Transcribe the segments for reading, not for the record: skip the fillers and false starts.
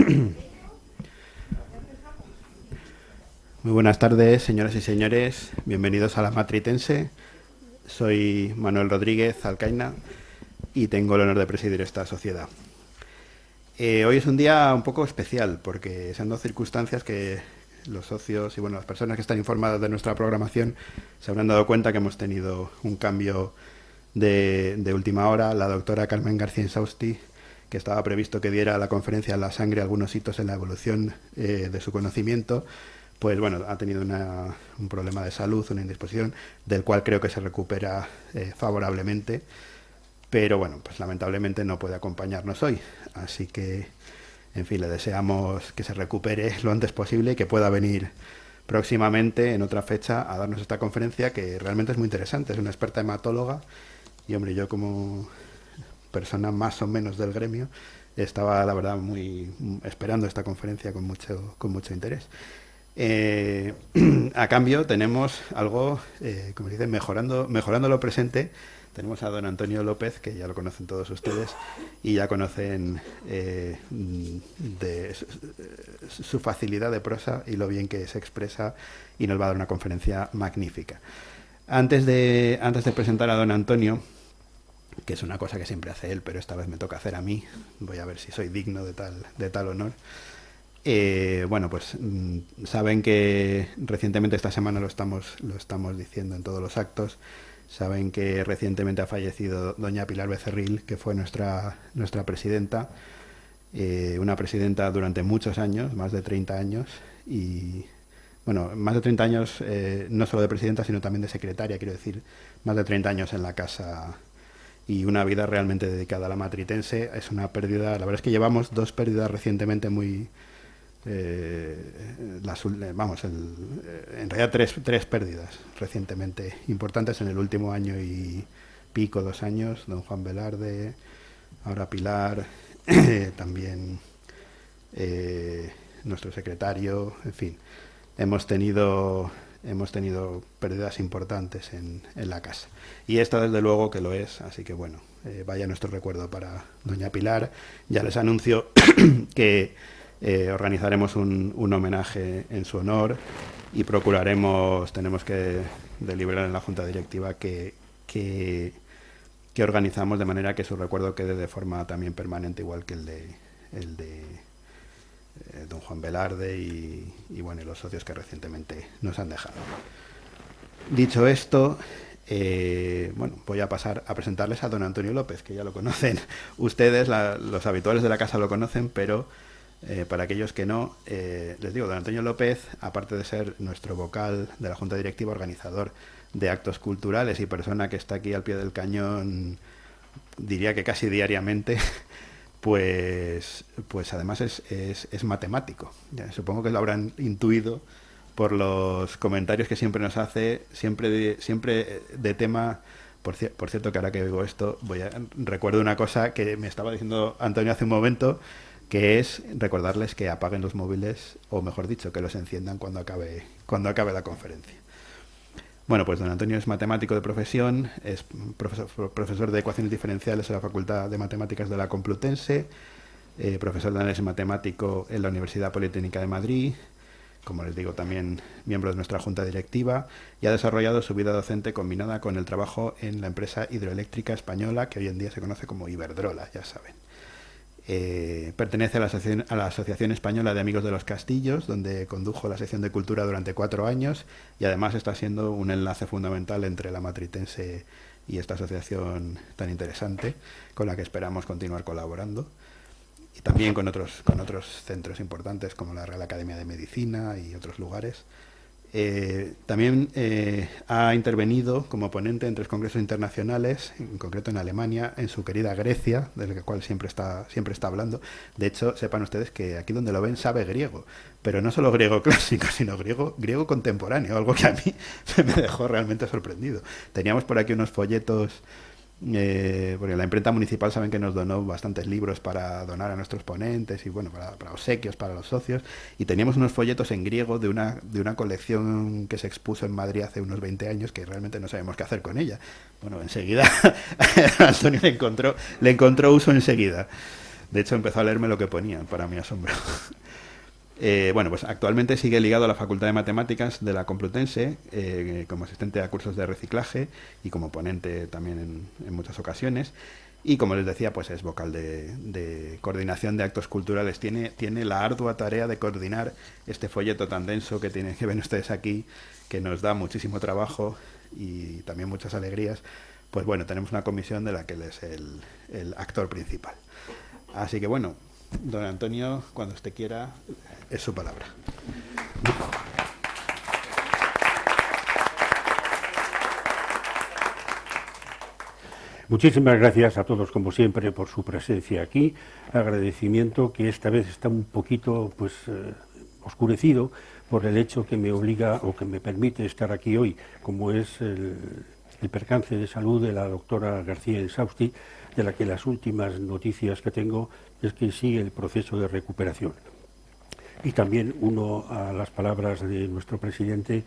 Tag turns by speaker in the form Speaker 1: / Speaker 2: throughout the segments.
Speaker 1: Muy buenas tardes, señoras y señores. Bienvenidos a la Matritense. Soy Manuel Rodríguez Alcaina y tengo el honor de presidir esta sociedad. Hoy es un día un poco especial porque se han dado circunstancias que los socios y bueno, las personas que están informadas de nuestra programación se habrán dado cuenta que hemos tenido un cambio de última hora. La doctora Carmen García Insausti, que estaba previsto que diera a la conferencia La sangre algunos hitos en la evolución de su conocimiento, pues bueno, ha tenido un problema de salud, una indisposición, del cual creo que se recupera favorablemente, pero bueno, pues lamentablemente no puede acompañarnos hoy, así que, en fin, le deseamos que se recupere lo antes posible y que pueda venir próximamente, en otra fecha, a darnos esta conferencia, que realmente es muy interesante. Es una experta hematóloga y, hombre, yo como persona más o menos del gremio estaba, la verdad, muy esperando esta conferencia con mucho interés. Eh, a cambio tenemos algo, como se dice, mejorando lo presente. Tenemos a don Antonio López, que ya lo conocen todos ustedes y ya conocen de su facilidad de prosa y lo bien que se expresa, y nos va a dar una conferencia magnífica. Antes de presentar a don Antonio, que es una cosa que siempre hace él, pero esta vez me toca hacer a mí, voy a ver si soy digno de tal honor. Bueno, pues saben que recientemente, esta semana lo estamos diciendo en todos los actos, saben que recientemente ha fallecido doña Pilar Becerril, que fue nuestra presidenta, una presidenta durante muchos años, más de 30 años, y bueno, más de 30 años, no solo de presidenta, sino también de secretaria, quiero decir, más de 30 años en la casa y una vida realmente dedicada a la Matritense. Es una pérdida, la verdad es que llevamos dos pérdidas recientemente muy... en realidad tres pérdidas recientemente importantes en el último año y pico, 2 años. Don Juan Velarde, ahora Pilar, también nuestro secretario, en fin, hemos tenido pérdidas importantes en la casa, y esta desde luego que lo es, así que bueno, vaya nuestro recuerdo para doña Pilar. Ya les anuncio que organizaremos un homenaje en su honor y tenemos que deliberar en la Junta Directiva que organizamos de manera que su recuerdo quede de forma también permanente, igual que el de don Juan Velarde y bueno, y los socios que recientemente nos han dejado. Dicho esto, bueno, voy a pasar a presentarles a don Antonio López, que ya lo conocen ustedes, los habituales de la casa lo conocen, pero para aquellos que no, les digo, don Antonio López, aparte de ser nuestro vocal de la Junta Directiva, organizador de actos culturales y persona que está aquí al pie del cañón, diría que casi diariamente, pues además es matemático. Ya, supongo que lo habrán intuido por los comentarios que siempre nos hace, siempre de tema. Por cierto, que ahora que oigo esto, recuerdo una cosa que me estaba diciendo Antonio hace un momento, que es recordarles que apaguen los móviles, o mejor dicho, que los enciendan cuando acabe la conferencia. Bueno, pues don Antonio es matemático de profesión, es profesor de ecuaciones diferenciales en la Facultad de Matemáticas de la Complutense, profesor de análisis matemático en la Universidad Politécnica de Madrid, como les digo, también miembro de nuestra Junta Directiva, y ha desarrollado su vida docente combinada con el trabajo en la empresa hidroeléctrica española, que hoy en día se conoce como Iberdrola, ya saben. Pertenece a la Asociación Española de Amigos de los Castillos, donde condujo la sección de Cultura durante 4 años, y además está siendo un enlace fundamental entre la Matritense y esta asociación tan interesante, con la que esperamos continuar colaborando, y también con otros centros importantes como la Real Academia de Medicina y otros lugares. También ha intervenido como ponente en 3 congresos internacionales, en concreto en Alemania, en su querida Grecia, de la cual siempre está hablando. De hecho, sepan ustedes que aquí donde lo ven sabe griego, pero no solo griego clásico, sino griego contemporáneo, algo que a mí me dejó realmente sorprendido. Teníamos por aquí unos folletos, porque la imprenta municipal saben que nos donó bastantes libros para donar a nuestros ponentes y bueno, para obsequios para los socios, y teníamos unos folletos en griego de una colección que se expuso en Madrid hace unos 20 años, que realmente no sabemos qué hacer con ella. Bueno, enseguida Antonio le encontró uso enseguida. De hecho, empezó a leerme lo que ponían, para mi asombro. Bueno, pues actualmente sigue ligado a la Facultad de Matemáticas de la Complutense como asistente a cursos de reciclaje y como ponente también en muchas ocasiones. Y como les decía, pues es vocal de coordinación de actos culturales. Tiene la ardua tarea de coordinar este folleto tan denso que ven ustedes aquí, que nos da muchísimo trabajo y también muchas alegrías. Pues bueno, tenemos una comisión de la que él es el actor principal. Así que bueno, don Antonio, cuando usted quiera, es su palabra.
Speaker 2: Muchísimas gracias a todos, como siempre, por su presencia aquí. Agradecimiento que esta vez está un poquito oscurecido por el hecho que me obliga o que me permite estar aquí hoy, como es el percance de salud de la doctora García Insausti, de la que las últimas noticias que tengo es que sigue el proceso de recuperación. Y también uno a las palabras de nuestro presidente,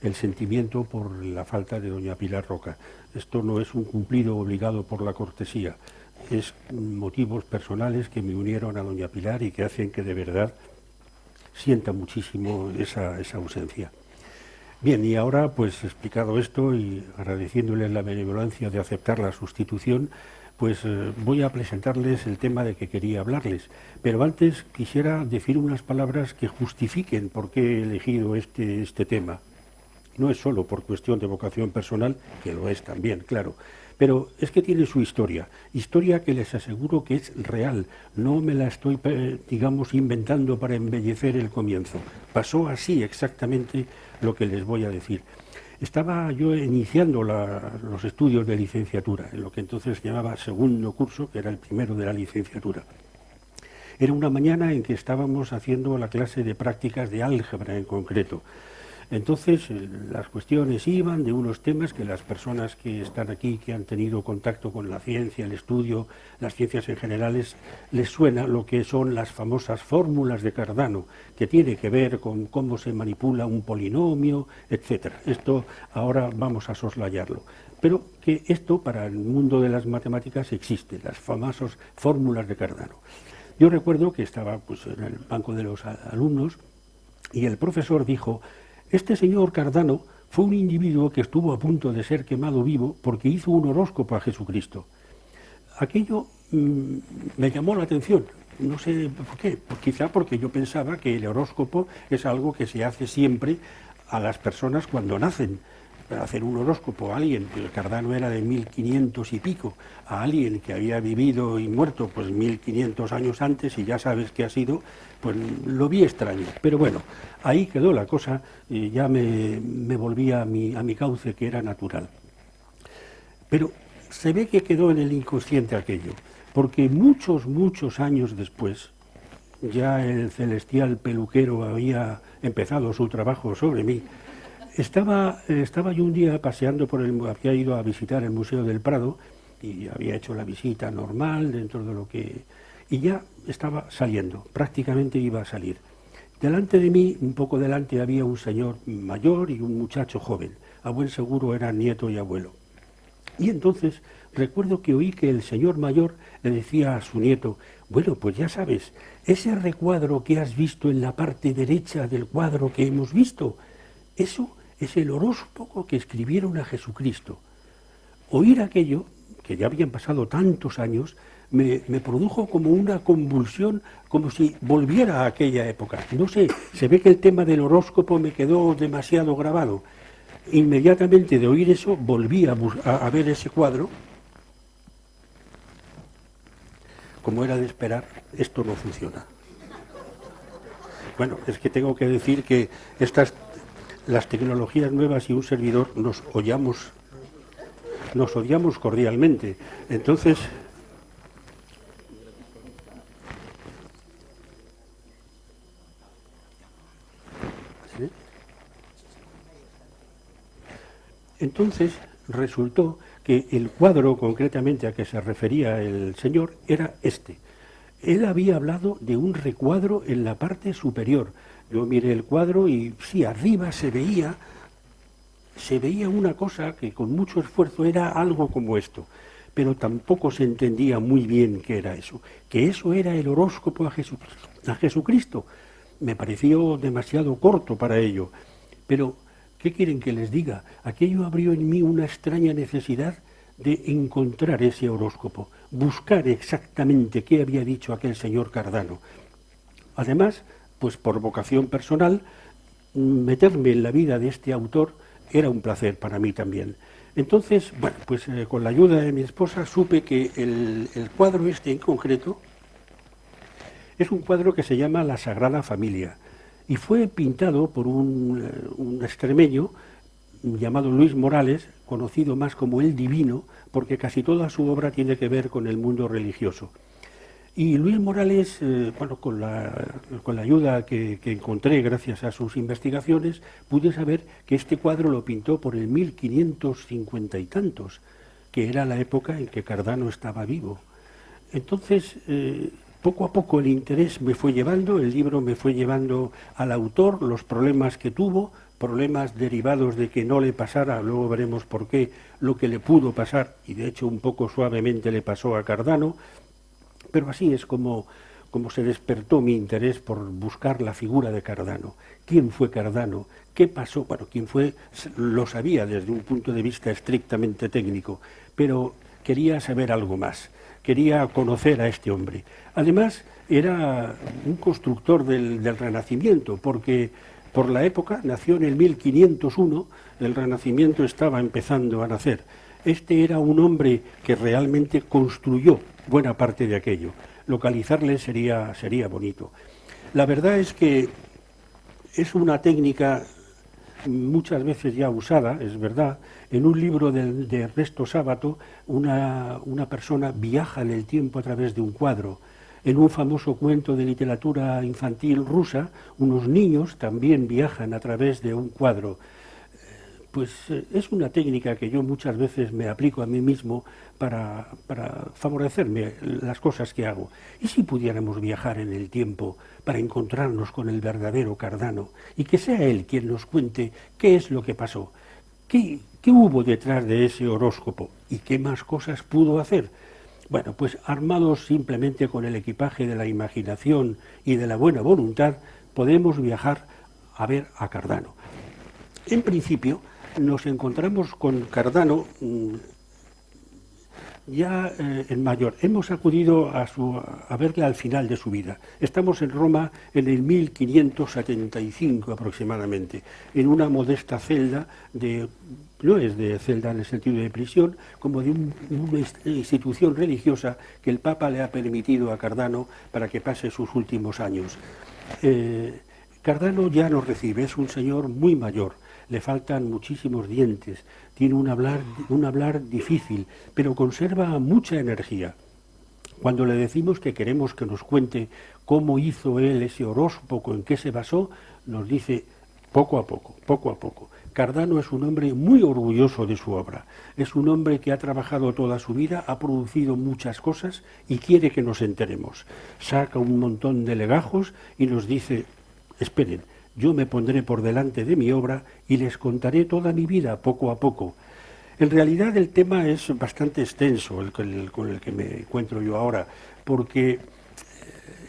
Speaker 2: el sentimiento por la falta de doña Pilar Roca. Esto no es un cumplido obligado por la cortesía, es motivos personales que me unieron a doña Pilar y que hacen que de verdad sienta muchísimo esa ausencia. Bien, y ahora, pues explicado esto y agradeciéndoles la benevolencia de aceptar la sustitución, pues voy a presentarles el tema de que quería hablarles. Pero antes quisiera decir unas palabras que justifiquen por qué he elegido este tema. No es solo por cuestión de vocación personal, que lo es también, claro, pero es que tiene su historia que les aseguro que es real, no me la estoy, digamos, inventando para embellecer el comienzo. Pasó así exactamente lo que les voy a decir. Estaba yo iniciando los estudios de licenciatura, en lo que entonces se llamaba segundo curso, que era el primero de la licenciatura. Era una mañana en que estábamos haciendo la clase de prácticas de álgebra en concreto. Entonces, las cuestiones iban de unos temas que las personas que están aquí, que han tenido contacto con la ciencia, el estudio, las ciencias en general, les suena lo que son las famosas fórmulas de Cardano, que tiene que ver con cómo se manipula un polinomio, etc. Esto ahora vamos a soslayarlo. Pero que esto para el mundo de las matemáticas existe, las famosas fórmulas de Cardano. Yo recuerdo que estaba en el banco de los alumnos y el profesor dijo: este señor Cardano fue un individuo que estuvo a punto de ser quemado vivo porque hizo un horóscopo a Jesucristo. Aquello me llamó la atención, no sé por qué, quizá porque yo pensaba que el horóscopo es algo que se hace siempre a las personas cuando nacen. Hacer un horóscopo a alguien, el Cardano era de 1500 y pico, a alguien que había vivido y muerto pues 1500 años antes y ya sabes qué ha sido, pues lo vi extraño. Pero bueno, ahí quedó la cosa y ya me volví a mi cauce, que era natural. Pero se ve que quedó en el inconsciente aquello, porque muchos años después, ya el celestial peluquero había empezado su trabajo sobre mí. Estaba yo un día paseando había ido a visitar el Museo del Prado y había hecho la visita normal dentro de lo que... Y ya estaba saliendo, prácticamente iba a salir. Delante de mí, un poco delante, había un señor mayor y un muchacho joven. A buen seguro eran nieto y abuelo. Y entonces recuerdo que oí que el señor mayor le decía a su nieto: bueno, pues ya sabes, ese recuadro que has visto en la parte derecha del cuadro que hemos visto, eso es el horóscopo que escribieron a Jesucristo. Oír aquello, que ya habían pasado tantos años, me produjo como una convulsión, como si volviera a aquella época. No sé, se ve que el tema del horóscopo me quedó demasiado grabado. Inmediatamente de oír eso, volví a ver ese cuadro. Como era de esperar, esto no funciona. Bueno, es que tengo que decir que las tecnologías nuevas y un servidor nos odiamos cordialmente. Entonces, ¿sí? Entonces resultó que el cuadro concretamente a que se refería el señor era este. Él había hablado de un recuadro en la parte superior. Yo miré el cuadro y sí, arriba se veía una cosa que con mucho esfuerzo era algo como esto. pero tampoco se entendía muy bien qué era eso. Que eso era el horóscopo a Jesucristo. Me pareció demasiado corto para ello. Pero, ¿qué quieren que les diga? Aquello abrió en mí una extraña necesidad de encontrar ese horóscopo, buscar exactamente qué había dicho aquel señor Cardano. Además, pues por vocación personal, meterme en la vida de este autor era un placer para mí también. Entonces, bueno, pues con la ayuda de mi esposa supe que el cuadro este en concreto es un cuadro que se llama La Sagrada Familia y fue pintado por un extremeño llamado Luis Morales, conocido más como El Divino, porque casi toda su obra tiene que ver con el mundo religioso. Y Luis Morales, bueno, con la ayuda que encontré gracias a sus investigaciones, pude saber que este cuadro lo pintó por el 1550 y tantos, que era la época en que Cardano estaba vivo. Entonces, poco a poco el interés me fue llevando, el libro me fue llevando al autor, los problemas que tuvo, problemas derivados de que no le pasara, luego veremos por qué, lo que le pudo pasar, y de hecho un poco suavemente le pasó a Cardano. Pero así es como se despertó mi interés por buscar la figura de Cardano. ¿Quién fue Cardano? ¿Qué pasó? Bueno, quién fue lo sabía desde un punto de vista estrictamente técnico, pero quería saber algo más, quería conocer a este hombre. Además, era un constructor del Renacimiento, porque por la época nació en el 1501, el Renacimiento estaba empezando a nacer. Este era un hombre que realmente construyó buena parte de aquello. Localizarle sería bonito. La verdad es que es una técnica muchas veces ya usada, es verdad. En un libro de Ernesto Sábato, una persona viaja en el tiempo a través de un cuadro. En un famoso cuento de literatura infantil rusa, unos niños también viajan a través de un cuadro. Pues es una técnica que yo muchas veces me aplico a mí mismo para favorecerme las cosas que hago. ¿Y si pudiéramos viajar en el tiempo para encontrarnos con el verdadero Cardano y que sea él quien nos cuente qué es lo que pasó? ¿Qué hubo detrás de ese horóscopo? ¿Y qué más cosas pudo hacer? Bueno, pues armados simplemente con el equipaje de la imaginación y de la buena voluntad, podemos viajar a ver a Cardano. En principio, nos encontramos con Cardano ya en mayor. Hemos acudido a verle al final de su vida. Estamos en Roma en el 1575 aproximadamente, en una modesta celda no es de celda en el sentido de prisión, como de una institución religiosa que el Papa le ha permitido a Cardano para que pase sus últimos años. Cardano ya nos recibe, es un señor muy mayor. Le faltan muchísimos dientes, tiene un hablar difícil, pero conserva mucha energía. Cuando le decimos que queremos que nos cuente cómo hizo él ese horóscopo, en qué se basó, nos dice poco a poco, poco a poco. Cardano es un hombre muy orgulloso de su obra, es un hombre que ha trabajado toda su vida, ha producido muchas cosas y quiere que nos enteremos. Saca un montón de legajos y nos dice, esperen, yo me pondré por delante de mi obra y les contaré toda mi vida poco a poco. En realidad el tema es bastante extenso, con el que me encuentro yo ahora, porque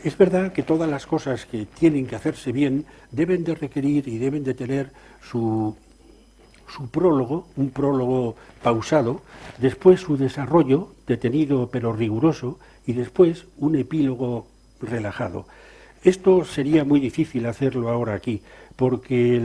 Speaker 2: es verdad que todas las cosas que tienen que hacerse bien deben de requerir y deben de tener su prólogo, un prólogo pausado, después su desarrollo, detenido pero riguroso, y después un epílogo relajado. Esto sería muy difícil hacerlo ahora aquí, porque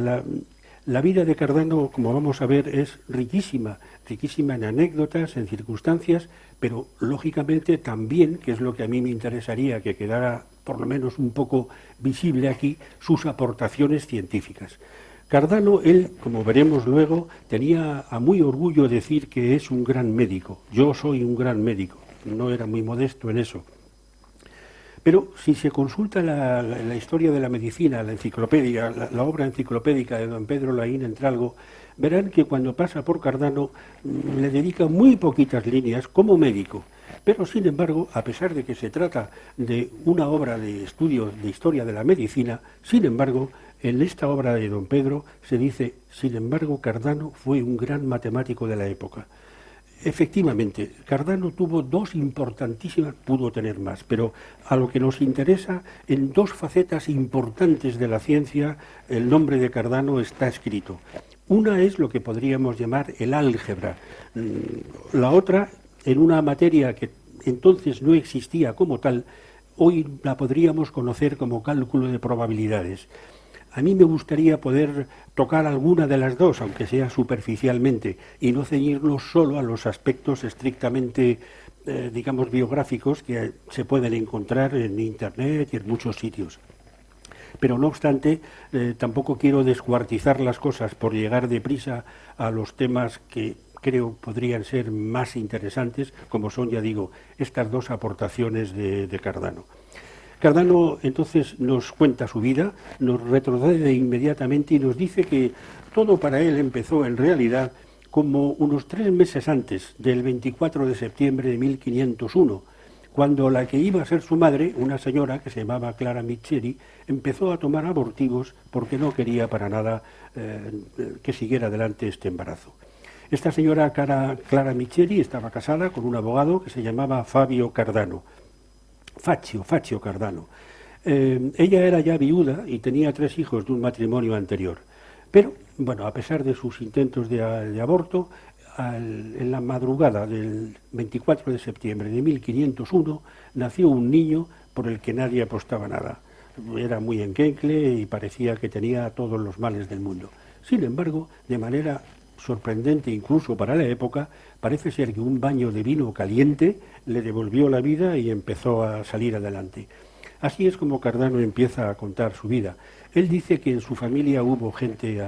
Speaker 2: la vida de Cardano, como vamos a ver, es riquísima, riquísima en anécdotas, en circunstancias, pero lógicamente también, que es lo que a mí me interesaría que quedara por lo menos un poco visible aquí, sus aportaciones científicas. Cardano, él, como veremos luego, tenía a muy orgullo decir que es un gran médico. Yo soy un gran médico, no era muy modesto en eso. Pero si se consulta la historia de la medicina, la enciclopedia, la obra enciclopédica de don Pedro Laín Entralgo, verán que cuando pasa por Cardano le dedica muy poquitas líneas como médico. Pero, sin embargo, a pesar de que se trata de una obra de estudio de historia de la medicina, sin embargo, en esta obra de don Pedro se dice, sin embargo, Cardano fue un gran matemático de la época. Efectivamente, Cardano tuvo dos importantísimas, pudo tener más, pero a lo que nos interesa, en dos facetas importantes de la ciencia, el nombre de Cardano está escrito. Una es lo que podríamos llamar el álgebra, la otra en una materia que entonces no existía como tal, hoy la podríamos conocer como cálculo de probabilidades. A mí me gustaría poder tocar alguna de las dos, aunque sea superficialmente, y no ceñirnos solo a los aspectos estrictamente, digamos, biográficos que se pueden encontrar en Internet y en muchos sitios. Pero no obstante, tampoco quiero descuartizar las cosas por llegar deprisa a los temas que creo podrían ser más interesantes, como son, ya digo, estas dos aportaciones de Cardano. Cardano entonces nos cuenta su vida, nos retrocede inmediatamente y nos dice que todo para él empezó en realidad como unos 3 meses antes del 24 de septiembre de 1501, cuando la que iba a ser su madre, una señora que se llamaba Clara Micheri, empezó a tomar abortivos porque no quería para nada que siguiera adelante este embarazo. Esta señora Clara Micheri estaba casada con un abogado que se llamaba Fabio Cardano. Faccio Cardano. Ella era ya viuda y tenía 3 hijos de un matrimonio anterior. Pero, bueno, a pesar de sus intentos de aborto, en la madrugada del 24 de septiembre de 1501 nació un niño por el que nadie apostaba nada. Era muy enquencle y parecía que tenía todos los males del mundo. Sin embargo, de manera sorprendente incluso para la época, parece ser que un baño de vino caliente le devolvió la vida y empezó a salir adelante. Así es como Cardano empieza a contar su vida. Él dice que en su familia hubo gente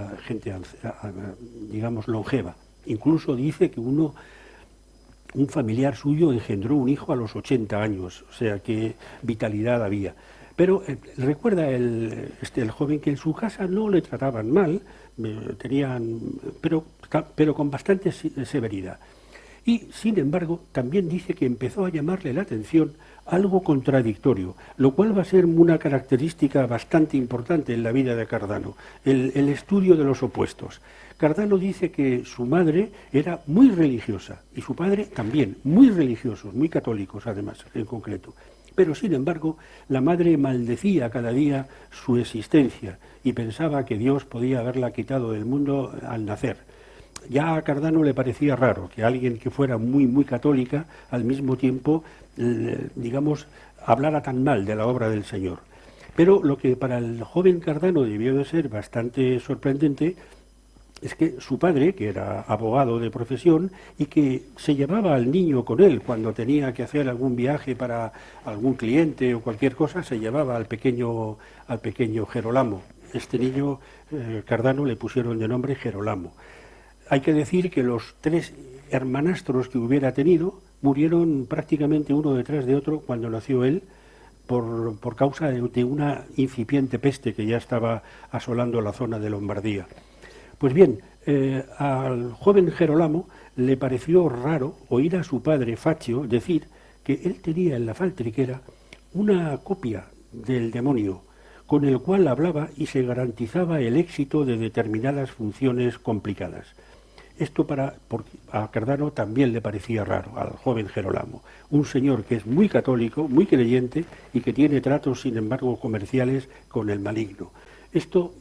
Speaker 2: digamos, longeva. Incluso dice que un familiar suyo engendró un hijo a los 80 años, o sea que vitalidad había. Pero recuerda el joven que en su casa no le trataban mal, pero con bastante severidad. Y, sin embargo, también dice que empezó a llamarle la atención algo contradictorio, lo cual va a ser una característica bastante importante en la vida de Cardano, el estudio de los opuestos. Cardano dice que su madre era muy religiosa y su padre también, muy religiosos, muy católicos además, en concreto. Pero, sin embargo, la madre maldecía cada día su existencia y pensaba que Dios podía haberla quitado del mundo al nacer. Ya a Cardano le parecía raro que alguien que fuera muy, muy católica, al mismo tiempo, digamos, hablara tan mal de la obra del Señor. Pero lo que para el joven Cardano debió de ser bastante sorprendente es que su padre, que era abogado de profesión y que se llevaba al niño con él cuando tenía que hacer algún viaje para algún cliente o cualquier cosa, se llevaba al pequeño Gerolamo. Este niño, Cardano, le pusieron de nombre Gerolamo. Hay que decir que los 3 hermanastros que hubiera tenido murieron prácticamente uno detrás de otro cuando nació él, por causa de una incipiente peste que ya estaba asolando la zona de Lombardía. Pues bien, al joven Gerolamo le pareció raro oír a su padre Faccio decir que él tenía en la faltriquera una copia del demonio, con el cual hablaba y se garantizaba el éxito de determinadas funciones complicadas. Esto porque a Cardano también le parecía raro, al joven Gerolamo, un señor que es muy católico, muy creyente y que tiene tratos, sin embargo, comerciales con el maligno. Esto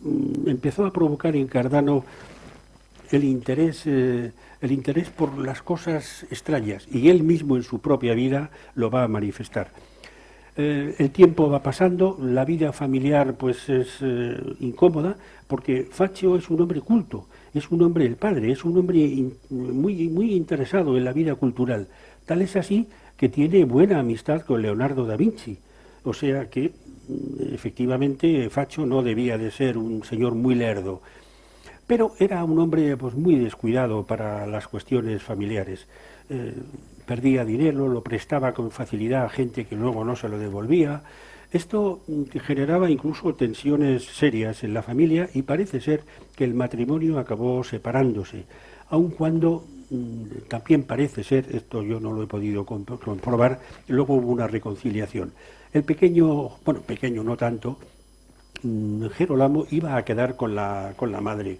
Speaker 2: empezó a provocar en Cardano el interés por las cosas extrañas, y él mismo en su propia vida lo va a manifestar. El tiempo va pasando, la vida familiar pues es incómoda, porque Faccio es un hombre culto, es un hombre, el padre, es un hombre muy, muy interesado en la vida cultural. Tal es así que tiene buena amistad con Leonardo da Vinci, o sea que efectivamente Faccio no debía de ser un señor muy lerdo, pero era un hombre pues muy descuidado para las cuestiones familiares. Perdía dinero, lo prestaba con facilidad a gente que luego no se lo devolvía. Esto generaba incluso tensiones serias en la familia y parece ser que el matrimonio acabó separándose, aun cuando también parece ser, esto yo no lo he podido comprobar, luego hubo una reconciliación. El pequeño, bueno, pequeño no tanto, Gerolamo iba a quedar con la madre,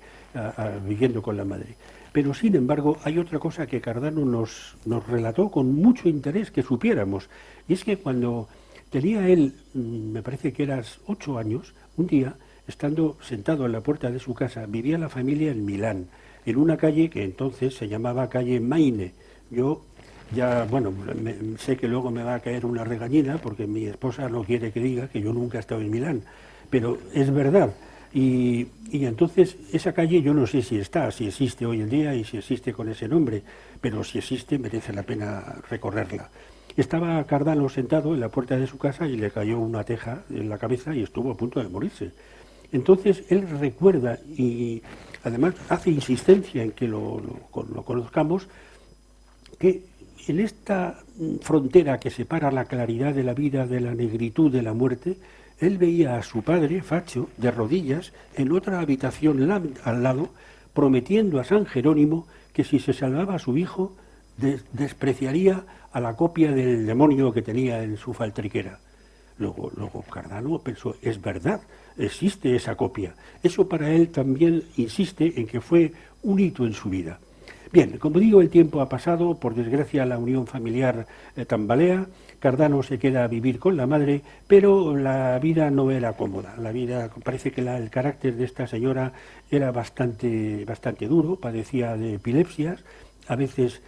Speaker 2: viviendo con la madre. Pero, sin embargo, hay otra cosa que Cardano nos relató con mucho interés que supiéramos, y es que cuando tenía él, me parece que eran 8 años, un día, estando sentado en la puerta de su casa, vivía la familia en Milán, en una calle que entonces se llamaba calle Maine. Yo ya, bueno, sé que luego me va a caer una regañina porque mi esposa no quiere que diga que yo nunca he estado en Milán, pero es verdad. Y entonces esa calle yo no sé si existe hoy en día y si existe con ese nombre, pero si existe merece la pena recorrerla. Estaba Cardano sentado en la puerta de su casa y le cayó una teja en la cabeza y estuvo a punto de morirse. Entonces él recuerda y además hace insistencia en que lo conozcamos, que en esta frontera que separa la claridad de la vida de la negritud de la muerte, él veía a su padre, Faccio, de rodillas, en otra habitación al lado, prometiendo a San Jerónimo que si se salvaba a su hijo, despreciaría a la copia del demonio que tenía en su faltriquera. Luego Cardano pensó, es verdad, existe esa copia. Eso para él también insiste en que fue un hito en su vida. Bien, como digo, el tiempo ha pasado, por desgracia la unión familiar tambalea, Cardano se queda a vivir con la madre, pero la vida no era cómoda. La vida, parece que el carácter de esta señora era bastante duro, padecía de epilepsias, a veces,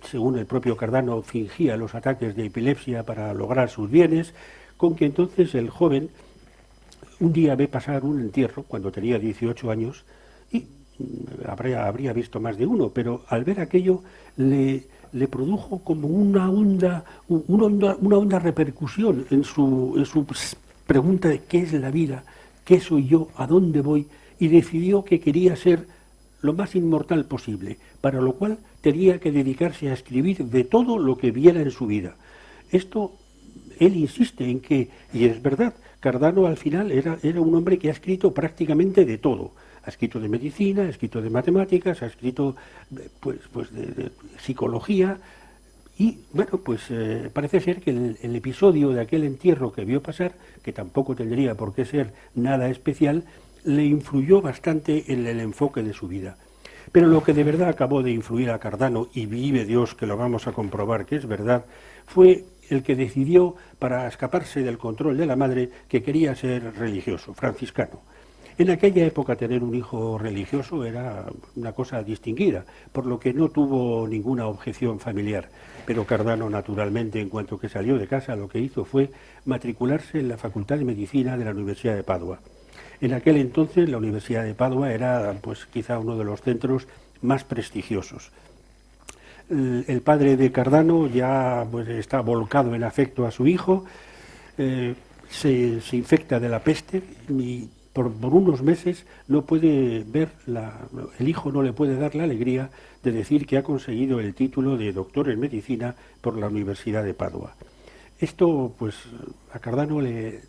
Speaker 2: según el propio Cardano, fingía los ataques de epilepsia para lograr sus bienes, con que entonces el joven un día ve pasar un entierro, cuando tenía 18 años, y habría visto más de uno, pero al ver aquello le produjo como una honda repercusión en su pregunta de qué es la vida, qué soy yo, a dónde voy, y decidió que quería ser lo más inmortal posible, para lo cual tenía que dedicarse a escribir de todo lo que viera en su vida. Esto, él insiste en que, y es verdad, Cardano al final era un hombre que ha escrito prácticamente de todo. Ha escrito de medicina, ha escrito de matemáticas, ha escrito pues de psicología y, bueno, pues parece ser que el episodio de aquel entierro que vio pasar, que tampoco tendría por qué ser nada especial, le influyó bastante en el enfoque de su vida. Pero lo que de verdad acabó de influir a Cardano, y vive Dios que lo vamos a comprobar que es verdad, fue el que decidió, para escaparse del control de la madre, que quería ser religioso, franciscano. En aquella época tener un hijo religioso era una cosa distinguida, por lo que no tuvo ninguna objeción familiar. Pero Cardano, naturalmente, en cuanto que salió de casa, lo que hizo fue matricularse en la Facultad de Medicina de la Universidad de Padua. En aquel entonces la Universidad de Padua era pues quizá uno de los centros más prestigiosos. El padre de Cardano ya pues, está volcado en afecto a su hijo, se infecta de la peste y por unos meses no puede ver, el hijo no le puede dar la alegría de decir que ha conseguido el título de doctor en medicina por la Universidad de Padua. Esto, pues, a Cardano le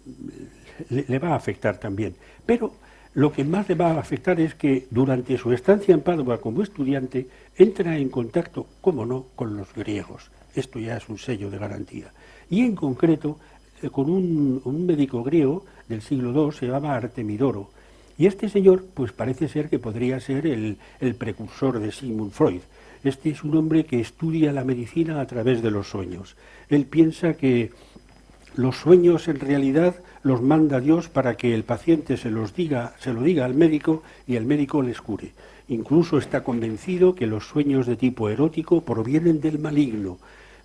Speaker 2: va a afectar también, pero lo que más le va a afectar es que durante su estancia en Padua como estudiante entra en contacto, cómo no, con los griegos. Esto ya es un sello de garantía. Y en concreto con un médico griego del siglo II, se llamaba Artemidoro. Y este señor, pues parece ser que podría ser el precursor de Sigmund Freud. Este es un hombre que estudia la medicina a través de los sueños. Él piensa que los sueños en realidad los manda Dios para que el paciente se lo diga al médico y el médico les cure. Incluso está convencido que los sueños de tipo erótico provienen del maligno.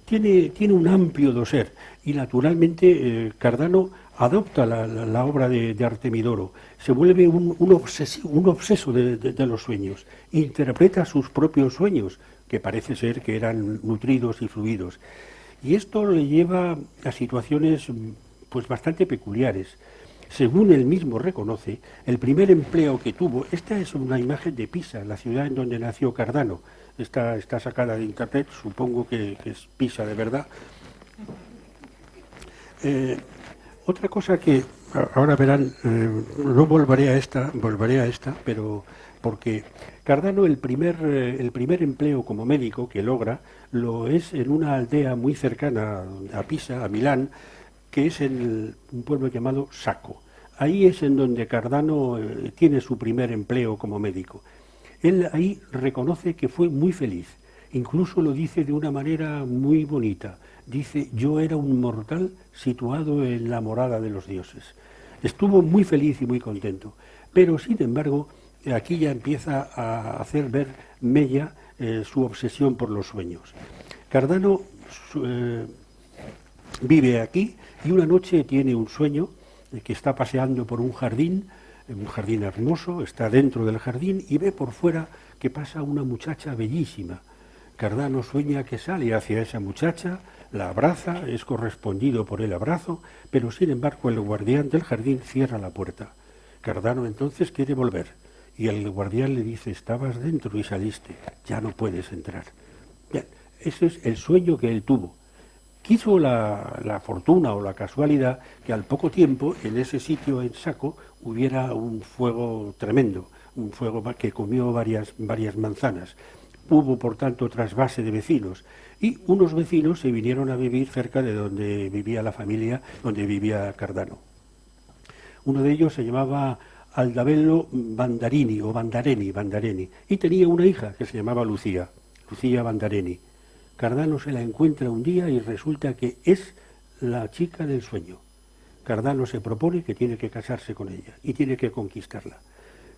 Speaker 2: Tiene un amplio dossier y naturalmente Cardano adopta la obra de Artemidoro, se vuelve un obseso de los sueños, interpreta sus propios sueños, que parece ser que eran nutridos y fluidos. Y esto le lleva a situaciones pues bastante peculiares. Según él mismo reconoce, el primer empleo que tuvo, esta es una imagen de Pisa, la ciudad en donde nació Cardano, está sacada de internet, supongo que es Pisa de verdad. Otra cosa que ahora verán, no volveré a esta, pero porque Cardano el primer empleo como médico que logra lo es en una aldea muy cercana a Pisa, a Milán, que es en un pueblo llamado Sacco. Ahí es en donde Cardano tiene su primer empleo como médico. Él ahí reconoce que fue muy feliz, incluso lo dice de una manera muy bonita. Dice, yo era un mortal situado en la morada de los dioses. Estuvo muy feliz y muy contento, pero sin embargo, aquí ya empieza a hacer ver mella su obsesión por los sueños. Cardano vive aquí y una noche tiene un sueño que está paseando por un jardín hermoso, está dentro del jardín y ve por fuera que pasa una muchacha bellísima. Cardano sueña que sale hacia esa muchacha, la abraza, es correspondido por el abrazo, pero sin embargo el guardián del jardín cierra la puerta. Cardano entonces quiere volver y el guardián le dice, estabas dentro y saliste, ya no puedes entrar. Bien, ese es el sueño que él tuvo. Quiso la fortuna o la casualidad que al poco tiempo en ese sitio en Saco hubiera un fuego tremendo, un fuego que comió varias manzanas. Hubo, por tanto, trasvase de vecinos y unos vecinos se vinieron a vivir cerca de donde vivía la familia, donde vivía Cardano. Uno de ellos se llamaba Aldabello Bandarini o Bandareni, y tenía una hija que se llamaba Lucía Bandareni. Cardano se la encuentra un día y resulta que es la chica del sueño. Cardano se propone que tiene que casarse con ella y tiene que conquistarla.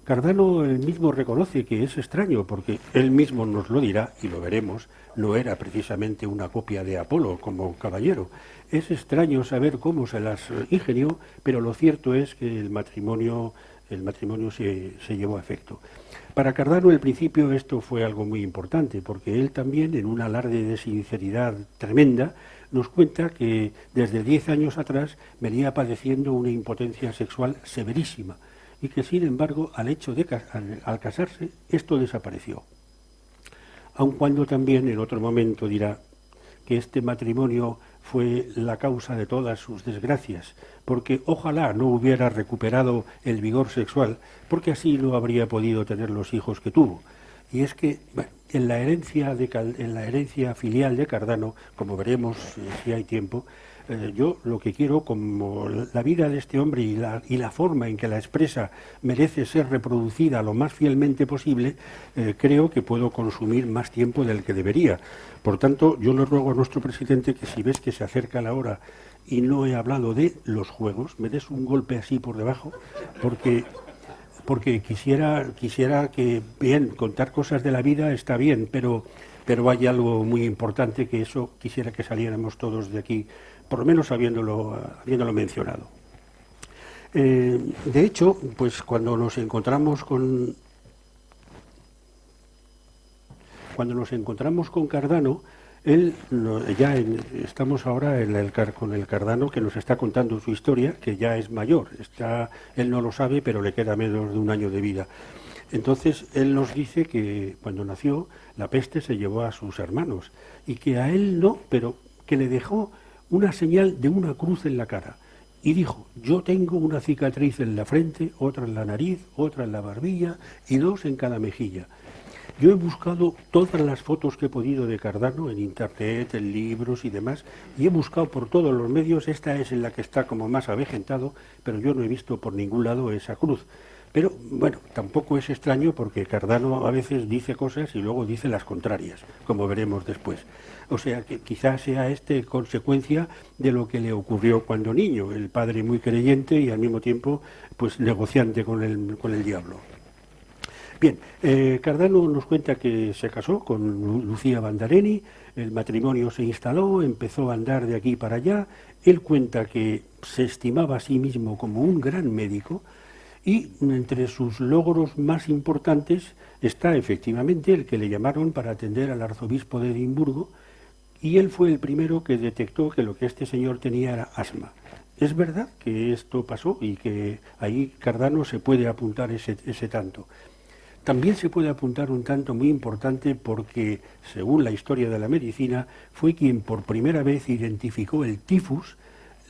Speaker 2: Cardano él mismo reconoce que es extraño, porque él mismo nos lo dirá, y lo veremos, no era precisamente una copia de Apolo como caballero. Es extraño saber cómo se las ingenió, pero lo cierto es que el matrimonio se llevó a efecto. Para Cardano, al principio, esto fue algo muy importante, porque él también, en un alarde de sinceridad tremenda, nos cuenta que desde 10 años atrás venía padeciendo una impotencia sexual severísima, y que sin embargo al casarse esto desapareció. Aun cuando también en otro momento dirá que este matrimonio fue la causa de todas sus desgracias, porque ojalá no hubiera recuperado el vigor sexual, porque así no habría podido tener los hijos que tuvo. Y es que bueno, en la herencia filial de Cardano, como veremos si hay tiempo, yo lo que quiero, como la vida de este hombre y la forma en que la expresa merece ser reproducida lo más fielmente posible, creo que puedo consumir más tiempo del que debería. Por tanto, yo le ruego a nuestro presidente que si ves que se acerca la hora y no he hablado de los juegos, me des un golpe así por debajo, porque quisiera que, bien, contar cosas de la vida está bien, pero hay algo muy importante que eso quisiera que saliéramos todos de aquí, por lo menos habiéndolo mencionado. De hecho, pues cuando nos encontramos con Cardano, estamos ahora con el Cardano que nos está contando su historia, que ya es mayor, él no lo sabe, pero le queda menos de un año de vida. Entonces, él nos dice que cuando nació, la peste se llevó a sus hermanos, y que a él no, pero que le dejó una señal de una cruz en la cara. Y dijo, yo tengo una cicatriz en la frente, otra en la nariz, otra en la barbilla y 2 en cada mejilla. Yo he buscado todas las fotos que he podido de Cardano en internet, en libros y demás, y he buscado por todos los medios. Esta es en la que está como más avejentado, pero yo no he visto por ningún lado esa cruz. Pero, bueno, tampoco es extraño porque Cardano a veces dice cosas y luego dice las contrarias, como veremos después. O sea que quizás sea consecuencia de lo que le ocurrió cuando niño, el padre muy creyente y al mismo tiempo pues negociante con el diablo. Bien, Cardano nos cuenta que se casó con Lucía Bandareni, el matrimonio se instaló, empezó a andar de aquí para allá. Él cuenta que se estimaba a sí mismo como un gran médico, y entre sus logros más importantes está efectivamente el que le llamaron para atender al arzobispo de Edimburgo, y él fue el primero que detectó que lo que este señor tenía era asma. Es verdad que esto pasó y que ahí Cardano se puede apuntar ese tanto. También se puede apuntar un tanto muy importante porque, según la historia de la medicina, fue quien por primera vez identificó el tifus,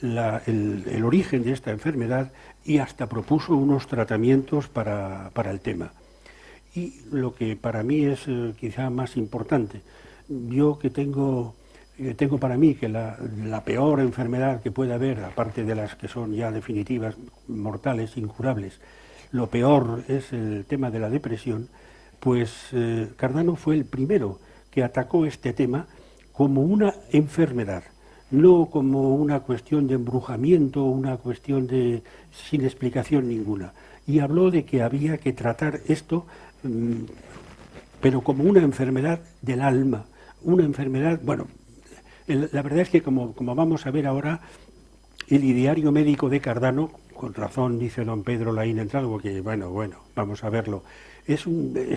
Speaker 2: el origen de esta enfermedad, y hasta propuso unos tratamientos para el tema. Y lo que para mí es quizá más importante, yo que tengo tengo para mí que la peor enfermedad que puede haber, aparte de las que son ya definitivas, mortales, incurables, lo peor es el tema de la depresión, pues Cardano fue el primero que atacó este tema como una enfermedad, no como una cuestión de embrujamiento, una cuestión de sin explicación ninguna. Y habló de que había que tratar esto, pero como una enfermedad del alma, una enfermedad, bueno, la verdad es que como vamos a ver ahora, el ideario médico de Cardano, con razón dice don Pedro Laín Entralgo, que bueno, vamos a verlo, es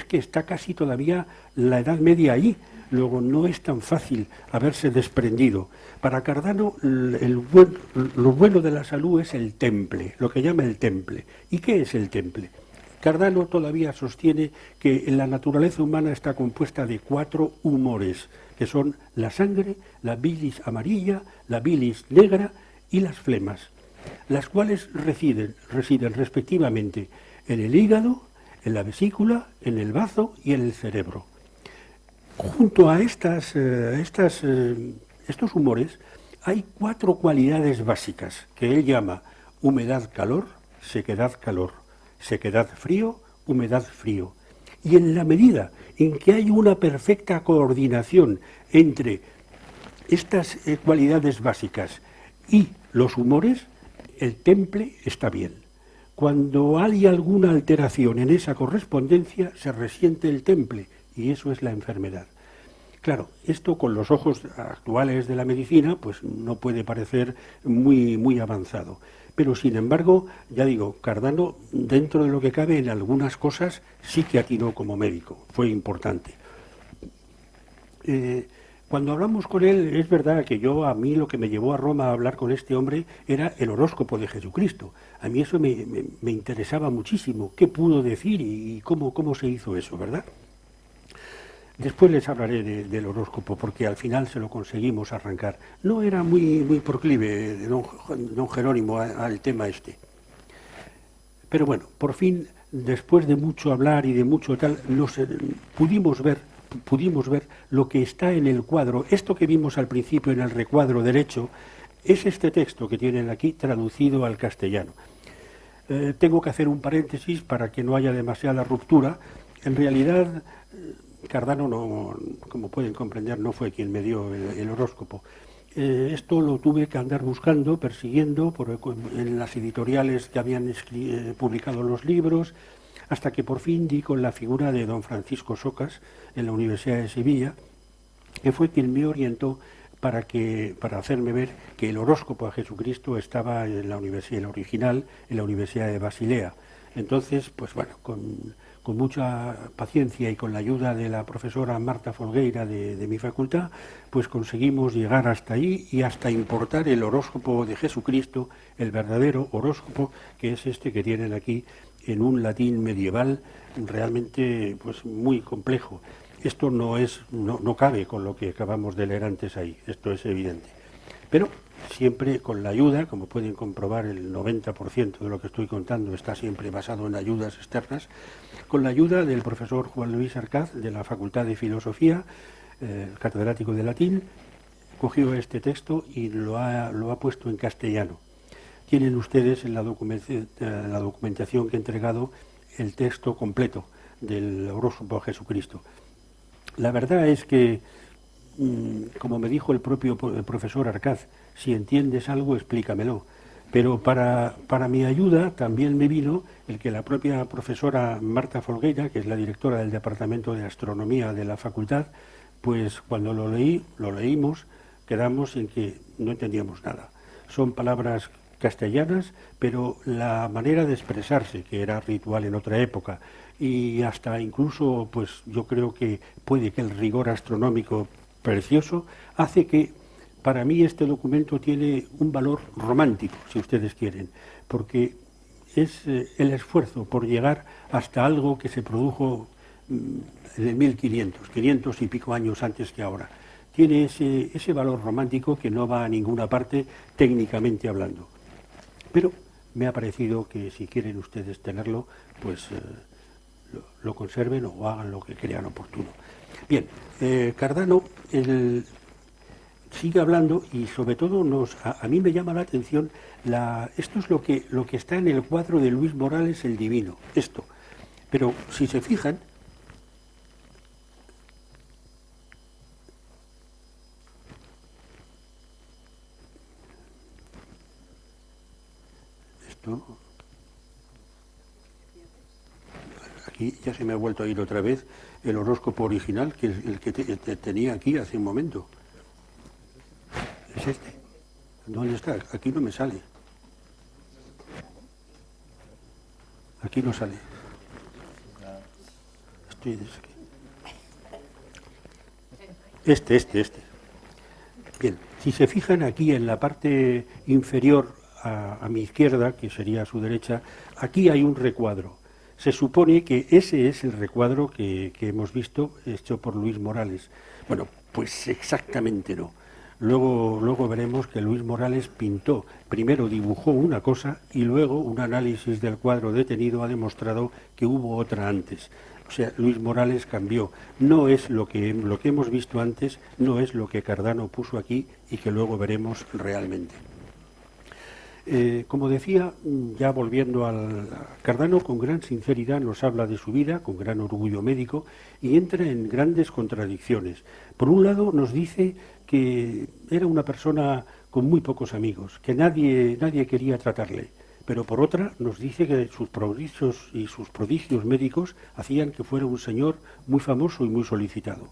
Speaker 2: que está casi todavía la Edad Media ahí, luego no es tan fácil haberse desprendido. Para Cardano lo bueno de la salud es el temple, lo que llama el temple. ¿Y qué es el temple? Cardano todavía sostiene que la naturaleza humana está compuesta de 4 humores, que son la sangre, la bilis amarilla, la bilis negra y las flemas, las cuales residen respectivamente en el hígado, en la vesícula, en el bazo y en el cerebro. Junto a estos humores hay 4 cualidades básicas que él llama humedad-calor, sequedad-calor, sequedad-frío, humedad-frío. Y en la medida en que hay una perfecta coordinación entre estas cualidades básicas y los humores, el temple está bien. Cuando hay alguna alteración en esa correspondencia, se resiente el temple, y eso es la enfermedad. Claro, esto con los ojos actuales de la medicina, pues no puede parecer muy avanzado. Pero sin embargo, ya digo, Cardano, dentro de lo que cabe, en algunas cosas sí que atinó como médico, fue importante. Cuando hablamos con él, es verdad que a mí lo que me llevó a Roma a hablar con este hombre era el horóscopo de Jesucristo. A mí eso me interesaba muchísimo, qué pudo decir y cómo se hizo eso, ¿verdad? Después les hablaré del horóscopo, porque al final se lo conseguimos arrancar. No era muy proclive don Jerónimo al tema este. Pero bueno, por fin, después de mucho hablar y de mucho tal, pudimos ver lo que está en el cuadro. Esto que vimos al principio en el recuadro derecho es este texto que tienen aquí traducido al castellano. Tengo que hacer un paréntesis para que no haya demasiada ruptura. En realidad, Cardano, no, como pueden comprender, no fue quien me dio el horóscopo. Esto lo tuve que andar buscando, persiguiendo en las editoriales que habían publicado los libros, hasta que por fin di con la figura de don Francisco Socas en la Universidad de Sevilla, que fue quien me orientó para hacerme ver que el horóscopo a Jesucristo estaba en la universidad, el original, en la Universidad de Basilea. Entonces, pues bueno, con mucha paciencia y con la ayuda de la profesora Marta Folgueira de mi facultad, pues conseguimos llegar hasta ahí y hasta importar el horóscopo de Jesucristo, el verdadero horóscopo, que es este que tienen aquí en un latín medieval realmente pues muy complejo. Esto no cabe con lo que acabamos de leer antes ahí, esto es evidente. Pero siempre con la ayuda, como pueden comprobar, el 90% de lo que estoy contando está siempre basado en ayudas externas, con la ayuda del profesor Juan Luis Arcaz, de la Facultad de Filosofía, catedrático de latín, cogió este texto y lo ha puesto en castellano. Tienen ustedes en la documentación que he entregado el texto completo del horóscopo a Jesucristo. La verdad es que, como me dijo el propio profesor Arcaz, si entiendes algo, explícamelo. Pero para mi ayuda también me vino el que la propia profesora Marta Folgueira, que es la directora del Departamento de Astronomía de la facultad, pues cuando lo leímos, quedamos en que no entendíamos nada. Son palabras castellanas, pero la manera de expresarse, que era ritual en otra época, y hasta incluso, pues yo creo que puede que el rigor astronómico precioso, hace que para mí este documento tiene un valor romántico, si ustedes quieren, porque es el esfuerzo por llegar hasta algo que se produjo en el 500 y pico años antes que ahora. Tiene ese valor romántico que no va a ninguna parte técnicamente hablando. Pero me ha parecido que si quieren ustedes tenerlo, pues lo conserven o hagan lo que crean oportuno. Bien, Cardano, sigue hablando y sobre todo a mí me llama la atención, esto es lo que está en el cuadro de Luis Morales el Divino, esto. Pero si se fijan, esto, aquí ya se me ha vuelto a ir otra vez el horóscopo original, que es el que tenía aquí hace un momento. Es este. ¿Dónde está? Aquí no me sale. Aquí no sale. Este. Bien, si se fijan aquí en la parte inferior a mi izquierda, que sería a su derecha, aquí hay un recuadro. Se supone que ese es el recuadro que hemos visto hecho por Luis Morales. Bueno, pues exactamente no. Luego veremos que Luis Morales pintó, primero dibujó una cosa y luego un análisis del cuadro detenido ha demostrado que hubo otra antes. O sea, Luis Morales cambió. No es lo que hemos visto antes, no es lo que Cardano puso aquí y que luego veremos realmente. Como decía, ya volviendo Cardano con gran sinceridad nos habla de su vida, con gran orgullo médico, y entra en grandes contradicciones. Por un lado nos dice que era una persona con muy pocos amigos, que nadie quería tratarle, pero por otra nos dice que sus progresos y sus prodigios médicos hacían que fuera un señor muy famoso y muy solicitado.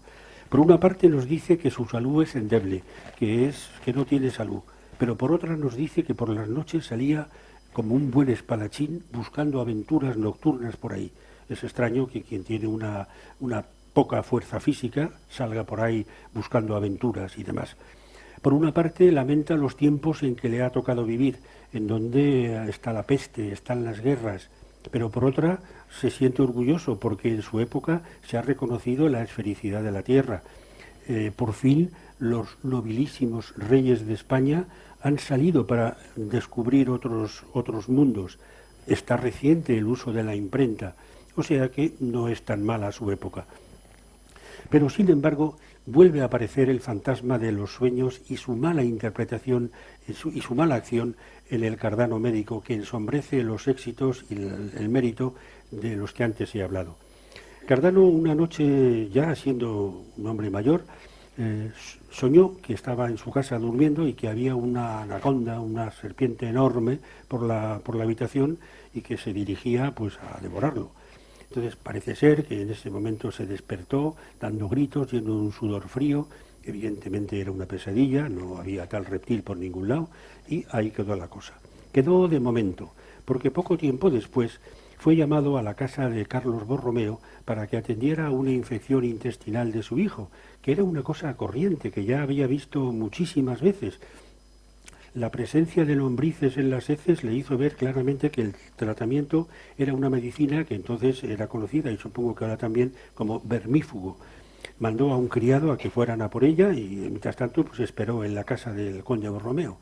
Speaker 2: Por una parte nos dice que su salud es endeble, que no tiene salud, pero por otra nos dice que por las noches salía como un buen espadachín buscando aventuras nocturnas por ahí. Es extraño que quien tiene una poca fuerza física salga por ahí buscando aventuras y demás. Por una parte lamenta los tiempos en que le ha tocado vivir, en donde está la peste, están las guerras, pero por otra se siente orgulloso porque en su época se ha reconocido la esfericidad de la Tierra. Por fin los nobilísimos reyes de España han salido para descubrir otros mundos. Está reciente el uso de la imprenta, o sea que no es tan mala su época. Pero sin embargo vuelve a aparecer el fantasma de los sueños y su mala interpretación y su mala acción en el Cardano médico, que ensombrece los éxitos y el mérito de los que antes he hablado. Cardano, una noche, ya siendo un hombre mayor, soñó que estaba en su casa durmiendo y que había una anaconda, una serpiente enorme por la habitación y que se dirigía pues a devorarlo. Entonces parece ser que en ese momento se despertó dando gritos, lleno de un sudor frío. Evidentemente era una pesadilla, no había tal reptil por ningún lado y ahí quedó la cosa. Quedó de momento, porque poco tiempo después fue llamado a la casa de Carlos Borromeo para que atendiera una infección intestinal de su hijo, que era una cosa corriente que ya había visto muchísimas veces. La presencia de lombrices en las heces le hizo ver claramente que el tratamiento era una medicina que entonces era conocida y supongo que ahora también como vermífugo. Mandó a un criado a que fueran a por ella y mientras tanto pues esperó en la casa del conde Borromeo.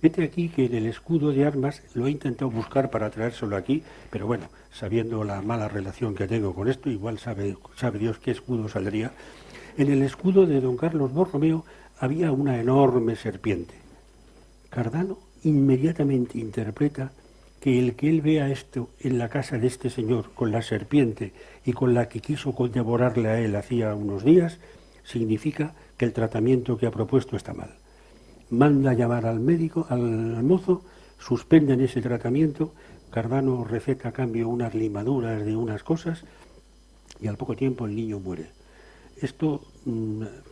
Speaker 2: Este aquí que en el escudo de armas lo he intentado buscar para traérselo aquí, pero bueno, sabiendo la mala relación que tengo con esto, igual sabe Dios qué escudo saldría. En el escudo de don Carlos Borromeo había una enorme serpiente. Cardano inmediatamente interpreta que el que él vea esto en la casa de este señor con la serpiente y con la que quiso devorarle a él hacía unos días, significa que el tratamiento que ha propuesto está mal. Manda llamar al médico, al mozo, suspenden ese tratamiento, Cardano receta a cambio unas limaduras de unas cosas y al poco tiempo el niño muere. Esto,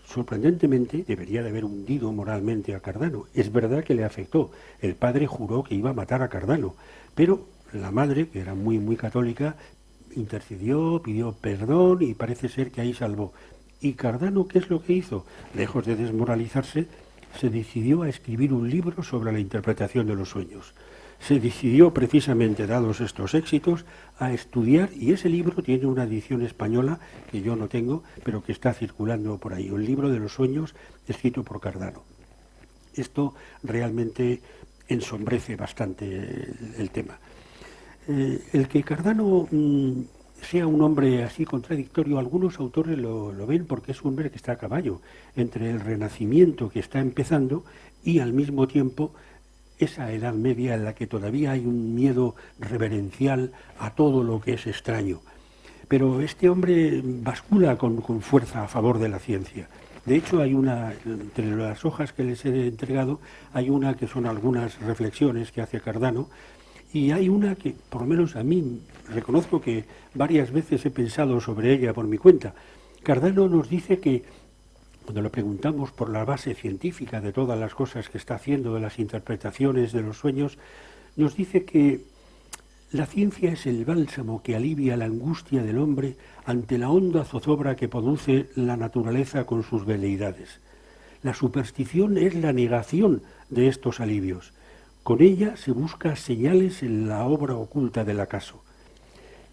Speaker 2: sorprendentemente, debería de haber hundido moralmente a Cardano. Es verdad que le afectó. El padre juró que iba a matar a Cardano, pero la madre, que era muy, muy católica, intercedió, pidió perdón y parece ser que ahí salvó. ¿Y Cardano qué es lo que hizo? Lejos de desmoralizarse, se decidió a escribir un libro sobre la interpretación de los sueños. Se decidió precisamente, dados estos éxitos, a estudiar, y ese libro tiene una edición española que yo no tengo, pero que está circulando por ahí, el libro de los sueños escrito por Cardano. Esto realmente ensombrece bastante el tema. El que Cardano sea un hombre así contradictorio. Algunos autores lo ven porque es un hombre que está a caballo entre el Renacimiento que está empezando y al mismo tiempo esa Edad Media en la que todavía hay un miedo reverencial a todo lo que es extraño. Pero este hombre bascula con fuerza a favor de la ciencia. De hecho, hay una, entre las hojas que les he entregado, hay una que son algunas reflexiones que hace Cardano, y hay una que, por lo menos a mí, reconozco que varias veces he pensado sobre ella por mi cuenta. Cardano nos dice que, cuando le preguntamos por la base científica de todas las cosas que está haciendo, de las interpretaciones de los sueños, nos dice que la ciencia es el bálsamo que alivia la angustia del hombre ante la honda zozobra que produce la naturaleza con sus veleidades. La superstición es la negación de estos alivios. Con ella se busca señales en la obra oculta del acaso.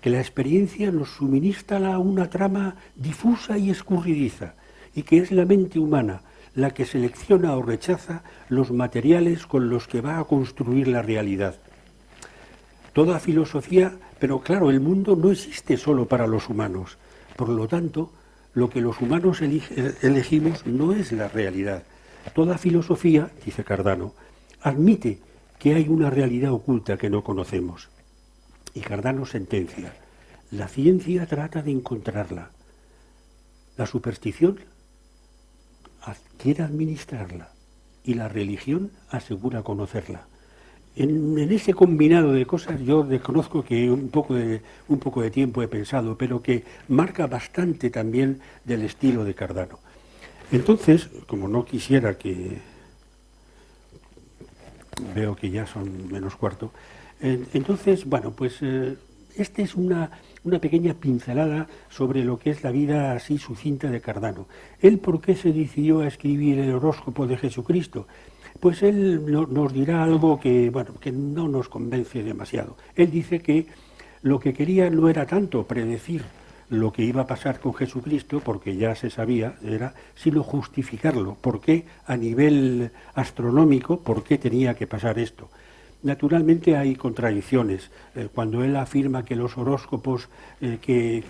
Speaker 2: Que la experiencia nos suministra una trama difusa y escurridiza, y que es la mente humana la que selecciona o rechaza los materiales con los que va a construir la realidad. Toda filosofía, pero claro, el mundo no existe solo para los humanos. Por lo tanto, lo que los humanos elegimos no es la realidad. Toda filosofía, dice Cardano, admite que hay una realidad oculta que no conocemos. Y Cardano sentencia: la ciencia trata de encontrarla. La superstición quiere administrarla y la religión asegura conocerla. En ese combinado de cosas yo desconozco que un poco de tiempo he pensado, pero que marca bastante también del estilo de Cardano. Entonces, como no quisiera que... Veo que ya son menos cuarto. Entonces, bueno, pues esta es una pequeña pincelada sobre lo que es la vida así sucinta de Cardano. ¿Él por qué se decidió a escribir el horóscopo de Jesucristo? Pues él nos dirá algo que, bueno, que no nos convence demasiado. Él dice que lo que quería no era tanto predecir lo que iba a pasar con Jesucristo, porque ya se sabía, sino justificarlo. ¿Por qué a nivel astronómico, por qué tenía que pasar esto? Naturalmente hay contradicciones. Cuando él afirma que los horóscopos que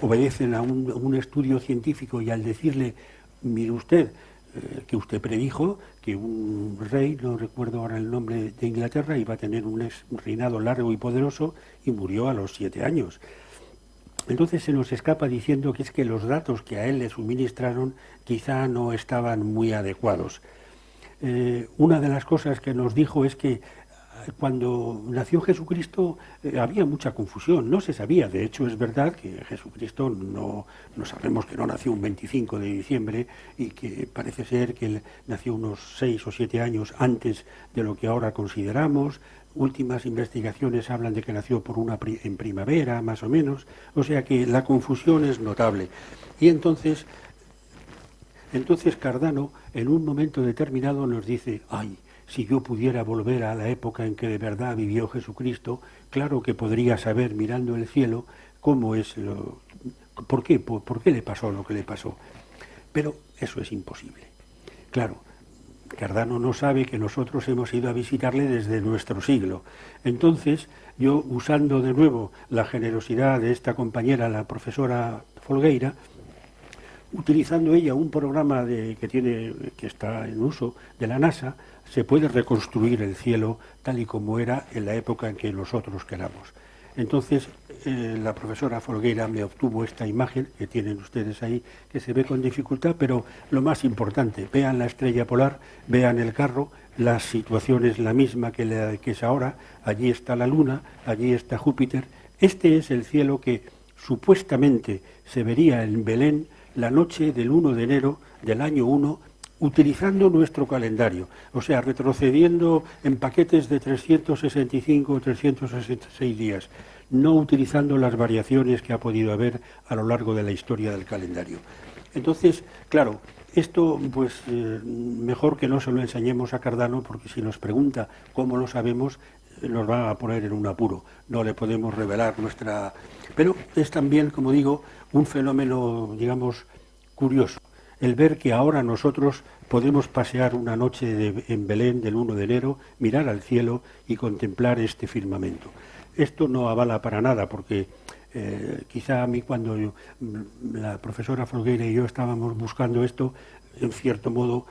Speaker 2: obedecen a un estudio científico, y al decirle, mire usted, que usted predijo que un rey, no recuerdo ahora el nombre, de Inglaterra, iba a tener un reinado largo y poderoso, y murió a los 7 años. Entonces se nos escapa diciendo que es que los datos que a él le suministraron quizá no estaban muy adecuados. Una de las cosas que nos dijo es que cuando nació Jesucristo había mucha confusión, no se sabía. De hecho, es verdad que Jesucristo no sabemos que no nació un 25 de diciembre y que parece ser que él nació unos 6 o 7 años antes de lo que ahora consideramos. Últimas investigaciones hablan de que nació en primavera, más o menos. O sea que la confusión es notable. Y entonces Cardano, en un momento determinado, nos dice: ¡ay! Si yo pudiera volver a la época en que de verdad vivió Jesucristo, claro que podría saber, mirando el cielo, cómo es por qué le pasó lo que le pasó. Pero eso es imposible. Claro, Cardano no sabe que nosotros hemos ido a visitarle desde nuestro siglo. Entonces, yo, usando de nuevo la generosidad de esta compañera, la profesora Folgueira, utilizando ella un programa que está en uso de la NASA, se puede reconstruir el cielo tal y como era en la época en que nosotros queramos. Entonces, la profesora Folgueira me obtuvo esta imagen que tienen ustedes ahí, que se ve con dificultad, pero lo más importante, vean la estrella polar, vean el carro, la situación es la misma que es ahora, allí está la Luna, allí está Júpiter. Este es el cielo que supuestamente se vería en Belén la noche del 1 de enero del año 1, utilizando nuestro calendario, o sea, retrocediendo en paquetes de 365 o 366 días, no utilizando las variaciones que ha podido haber a lo largo de la historia del calendario. Entonces, claro, esto pues mejor que no se lo enseñemos a Cardano, porque si nos pregunta cómo lo sabemos, nos va a poner en un apuro, no le podemos revelar nuestra... Pero es también, como digo, un fenómeno, digamos, curioso, el ver que ahora nosotros podemos pasear una noche en Belén del 1 de enero, mirar al cielo y contemplar este firmamento. Esto no avala para nada, porque Quizá a mí cuando la profesora Folgueira y yo estábamos buscando esto, en cierto modo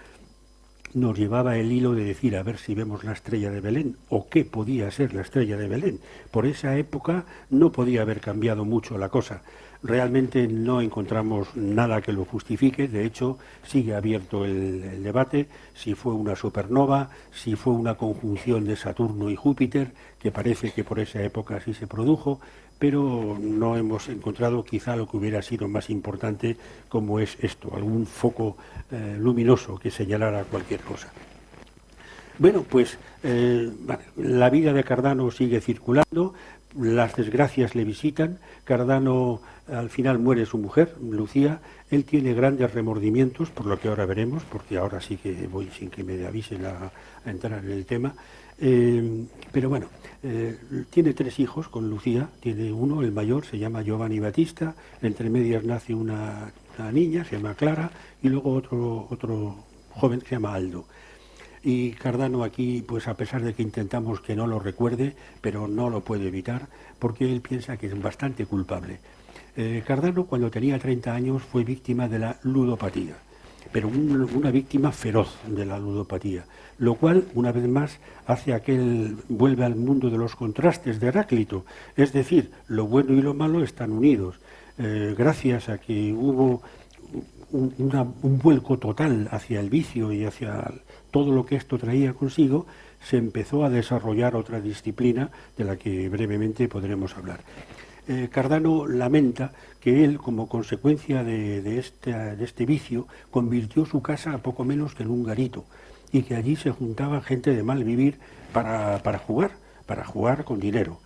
Speaker 2: nos llevaba el hilo de decir a ver si vemos la estrella de Belén o qué podía ser la estrella de Belén. Por esa época no podía haber cambiado mucho la cosa. Realmente no encontramos nada que lo justifique, de hecho sigue abierto el debate si fue una supernova, si fue una conjunción de Saturno y Júpiter, que parece que por esa época sí se produjo, pero no hemos encontrado quizá lo que hubiera sido más importante, como es esto, algún foco luminoso que señalara cualquier cosa. Bueno, pues la vida de Cardano sigue circulando, las desgracias le visitan, Cardano al final muere su mujer, Lucía, él tiene grandes remordimientos, por lo que ahora veremos, porque ahora sí que voy sin que me avisen a entrar en el tema, pero bueno, tiene 3 hijos con Lucía, tiene uno, el mayor, se llama Giovanni Battista, entre medias nace una niña, se llama Clara, y luego otro joven que se llama Aldo. Y Cardano aquí, pues a pesar de que intentamos que no lo recuerde, pero no lo puede evitar, porque él piensa que es bastante culpable. Cardano, cuando tenía 30 años, fue víctima de la ludopatía, pero una víctima feroz de la ludopatía, lo cual, una vez más, hace a que él vuelva al mundo de los contrastes de Heráclito, es decir, lo bueno y lo malo están unidos. Gracias a que hubo un vuelco total hacia el vicio y hacia todo lo que esto traía consigo, se empezó a desarrollar otra disciplina de la que brevemente podremos hablar. Cardano lamenta que él, como consecuencia de este vicio, convirtió su casa a poco menos que en un garito, y que allí se juntaba gente de mal vivir para jugar con dinero.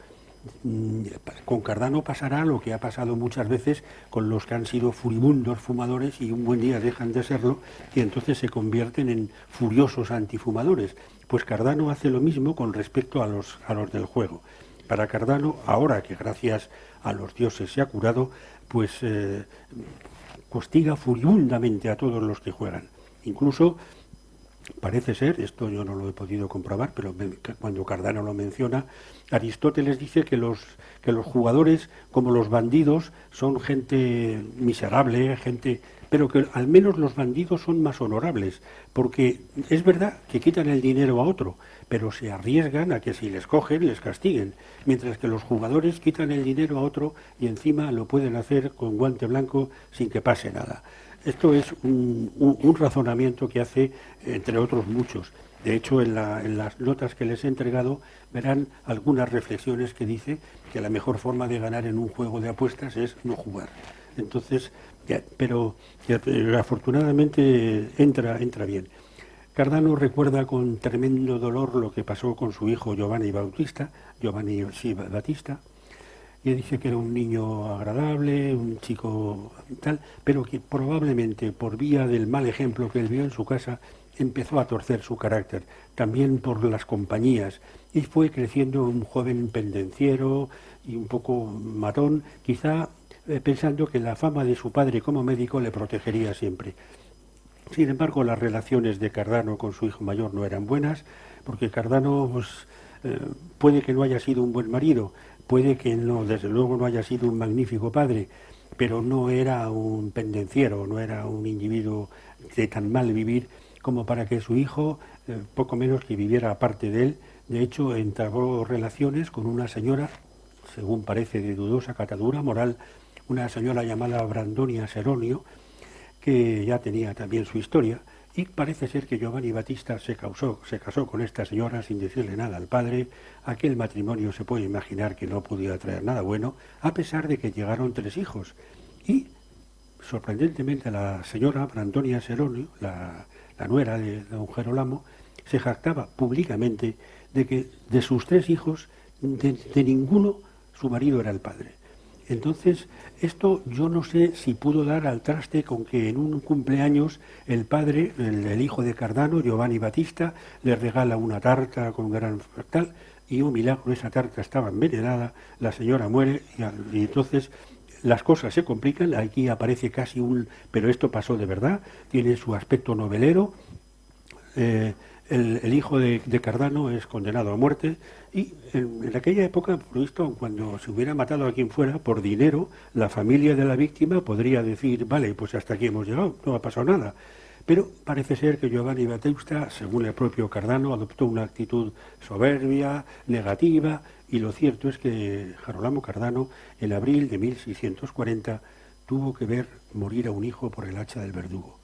Speaker 2: Con Cardano pasará lo que ha pasado muchas veces con los que han sido furibundos fumadores y un buen día dejan de serlo y entonces se convierten en furiosos antifumadores. Pues Cardano hace lo mismo con respecto a los del juego. Para Cardano, ahora que gracias a los dioses se ha curado, pues castiga furibundamente a todos los que juegan. Incluso parece ser, esto yo no lo he podido comprobar, pero cuando Cardano lo menciona, Aristóteles dice que los jugadores, como los bandidos, son gente miserable, pero que al menos los bandidos son más honorables, porque es verdad que quitan el dinero a otro, pero se arriesgan a que si les cogen, les castiguen, mientras que los jugadores quitan el dinero a otro y encima lo pueden hacer con guante blanco sin que pase nada. Esto es un razonamiento que hace, entre otros muchos. De hecho, en las notas que les he entregado verán algunas reflexiones que dice que la mejor forma de ganar en un juego de apuestas es no jugar. Entonces, pero afortunadamente entra bien. Cardano recuerda con tremendo dolor lo que pasó con su hijo Giovanni Battista, y dice que era un niño agradable, un chico tal, pero que probablemente por vía del mal ejemplo que él vio en su casa empezó a torcer su carácter, también por las compañías, y fue creciendo un joven pendenciero y un poco matón, quizá pensando que la fama de su padre como médico le protegería siempre. Sin embargo, las relaciones de Cardano con su hijo mayor no eran buenas, porque Cardano puede que no haya sido un buen marido, puede que no, desde luego no haya sido un magnífico padre, pero no era un pendenciero, no era un individuo de tan mal vivir como para que su hijo, poco menos que viviera aparte de él. De hecho, entabló relaciones con una señora, según parece de dudosa catadura moral, una señora llamada Brandonia Seronio, que ya tenía también su historia, y parece ser que Giovanni Battista se casó con esta señora sin decirle nada al padre. Aquel matrimonio se puede imaginar que no podía traer nada bueno, a pesar de que llegaron 3 hijos. Y, sorprendentemente, la señora Brandonia Seronio, la nuera de don Gerolamo, se jactaba públicamente de que de sus 3 hijos, de ninguno su marido era el padre. Entonces, esto yo no sé si pudo dar al traste con que en un cumpleaños el padre, el hijo de Cardano, Giovanni Battista, le regala una tarta con gran tal, y un milagro, esa tarta estaba envenenada, la señora muere, y entonces las cosas se complican, aquí aparece casi pero esto pasó de verdad, tiene su aspecto novelero. el hijo de Cardano es condenado a muerte y en aquella época, por visto, cuando se hubiera matado a quien fuera, por dinero, la familia de la víctima podría decir, vale, pues hasta aquí hemos llegado, no ha pasado nada. Pero parece ser que Giovanni Battista, según el propio Cardano, adoptó una actitud soberbia, negativa, y lo cierto es que Girolamo Cardano, en abril de 1640, tuvo que ver morir a un hijo por el hacha del verdugo.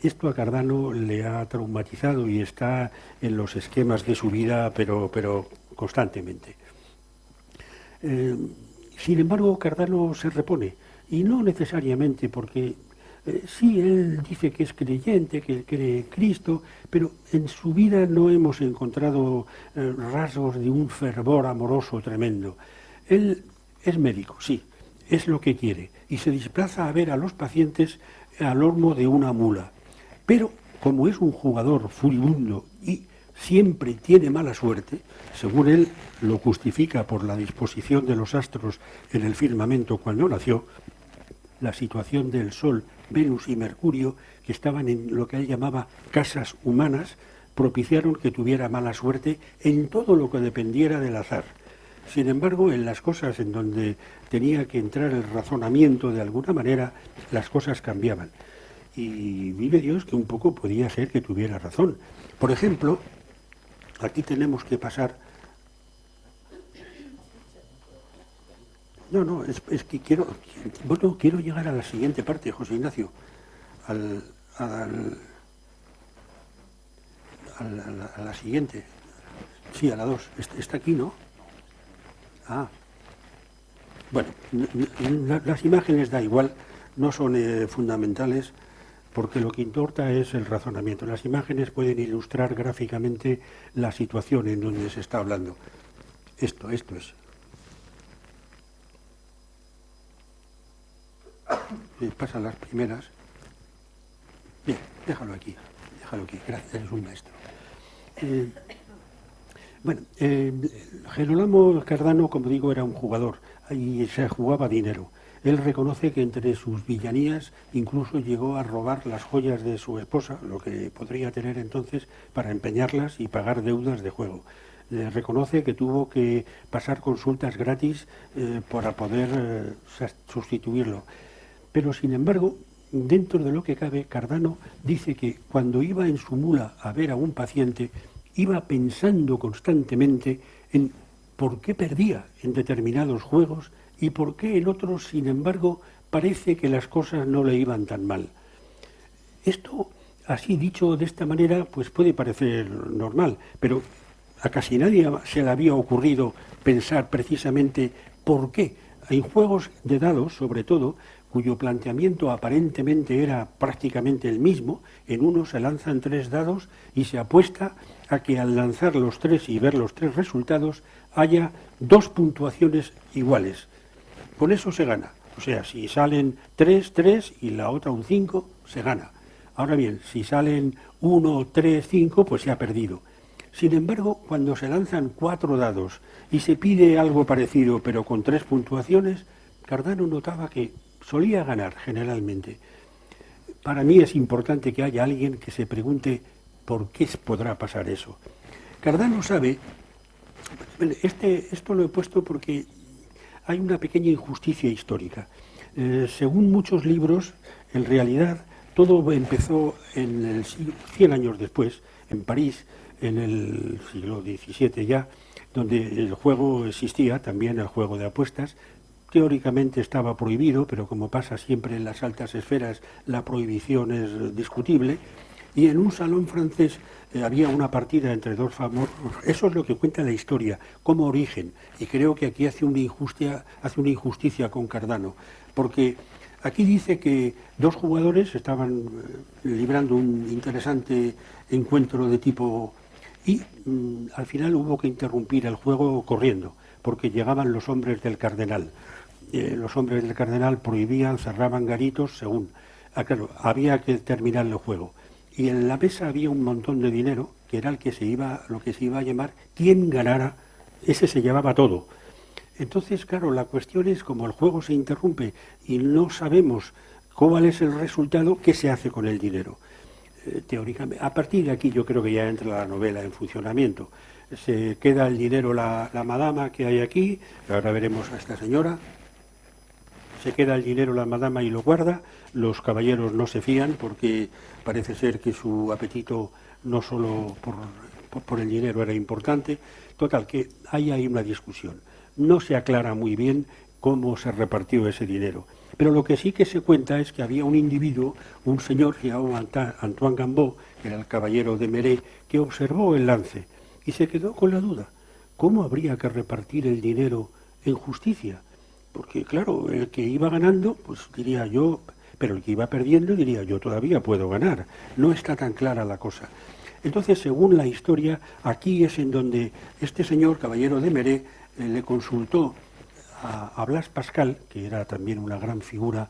Speaker 2: Esto a Cardano le ha traumatizado y está en los esquemas de su vida, pero constantemente. Sin embargo, Cardano se repone, y no necesariamente porque sí, él dice que es creyente, que cree en Cristo, pero en su vida no hemos encontrado rasgos de un fervor amoroso tremendo. Él es médico, sí, es lo que quiere, y se desplaza a ver a los pacientes al lomo de una mula. Pero como es un jugador furibundo y siempre tiene mala suerte, según él lo justifica por la disposición de los astros en el firmamento cuando nació, la situación del Sol, Venus y Mercurio, que estaban en lo que él llamaba casas humanas, propiciaron que tuviera mala suerte en todo lo que dependiera del azar. Sin embargo, en las cosas en donde tenía que entrar el razonamiento de alguna manera, las cosas cambiaban. Y vive Dios que un poco podía ser que tuviera razón. Por ejemplo, aquí tenemos que pasar... No, es que quiero llegar a la siguiente parte, José Ignacio, a la siguiente. Sí, a la 2. Está aquí, ¿no? Ah. Bueno, las imágenes da igual, no son fundamentales, porque lo que importa es el razonamiento. Las imágenes pueden ilustrar gráficamente la situación en donde se está hablando. Esto es. Pasan las primeras. Bien, déjalo aquí. Gracias, eres un maestro. Girolamo Cardano, como digo, era un jugador y se jugaba dinero. Él reconoce que entre sus villanías incluso llegó a robar las joyas de su esposa, lo que podría tener entonces, para empeñarlas y pagar deudas de juego. Reconoce que tuvo que pasar consultas gratis para poder sustituirlo. Pero, sin embargo, dentro de lo que cabe, Cardano dice que cuando iba en su mula a ver a un paciente, iba pensando constantemente en por qué perdía en determinados juegos y por qué en otros, sin embargo, parece que las cosas no le iban tan mal. Esto, así dicho de esta manera, pues puede parecer normal, pero a casi nadie se le había ocurrido pensar precisamente por qué. En juegos de dados, sobre todo, cuyo planteamiento aparentemente era prácticamente el mismo, en uno se lanzan 3 dados y se apuesta a que al lanzar los 3 y ver los 3 resultados haya 2 puntuaciones iguales. Con eso se gana. O sea, si salen 3 y la otra un 5, se gana. Ahora bien, si salen 1, 3, 5, pues se ha perdido. Sin embargo, cuando se lanzan 4 dados y se pide algo parecido pero con 3 puntuaciones, Cardano notaba que solía ganar generalmente. Para mí es importante que haya alguien que se pregunte por qué podrá pasar eso. Cardano sabe, esto lo he puesto porque hay una pequeña injusticia histórica. Según muchos libros, en realidad todo empezó en el siglo, 100 años después, en París, en el siglo XVII ya, donde el juego existía, también el juego de apuestas. Teóricamente estaba prohibido, pero como pasa siempre en las altas esferas, la prohibición es discutible. Y en un salón francés había una partida entre 2 famosos. Eso es lo que cuenta la historia, como origen. Y creo que aquí hace una injusticia con Cardano, porque aquí dice que 2 jugadores estaban librando un interesante encuentro de tipo y al final hubo que interrumpir el juego corriendo, porque llegaban los hombres del cardenal. Los hombres del cardenal prohibían, cerraban garitos, según. Claro, había que terminar el juego. Y en la mesa había un montón de dinero, que era lo que se iba a llamar, quien ganara, ese se llevaba todo. Entonces, claro, la cuestión es, como el juego se interrumpe y no sabemos cuál es el resultado, ¿qué se hace con el dinero? teóricamente. A partir de aquí yo creo que ya entra la novela en funcionamiento. Se queda el dinero la madama que hay aquí, ahora veremos a esta señora. Se queda el dinero la madama y lo guarda. Los caballeros no se fían porque parece ser que su apetito no solo por el dinero era importante. Total, que hay una discusión. No se aclara muy bien cómo se repartió ese dinero. Pero lo que sí que se cuenta es que había un individuo, un señor llamado Antoine Gambeau, que era el caballero de Méré, que observó el lance y se quedó con la duda. ¿Cómo habría que repartir el dinero en justicia? Porque, claro, el que iba ganando, pues diría yo, pero el que iba perdiendo diría yo todavía puedo ganar. No está tan clara la cosa. Entonces, según la historia, aquí es en donde este señor, caballero de Méré, le consultó a Blas Pascal, que era también una gran figura,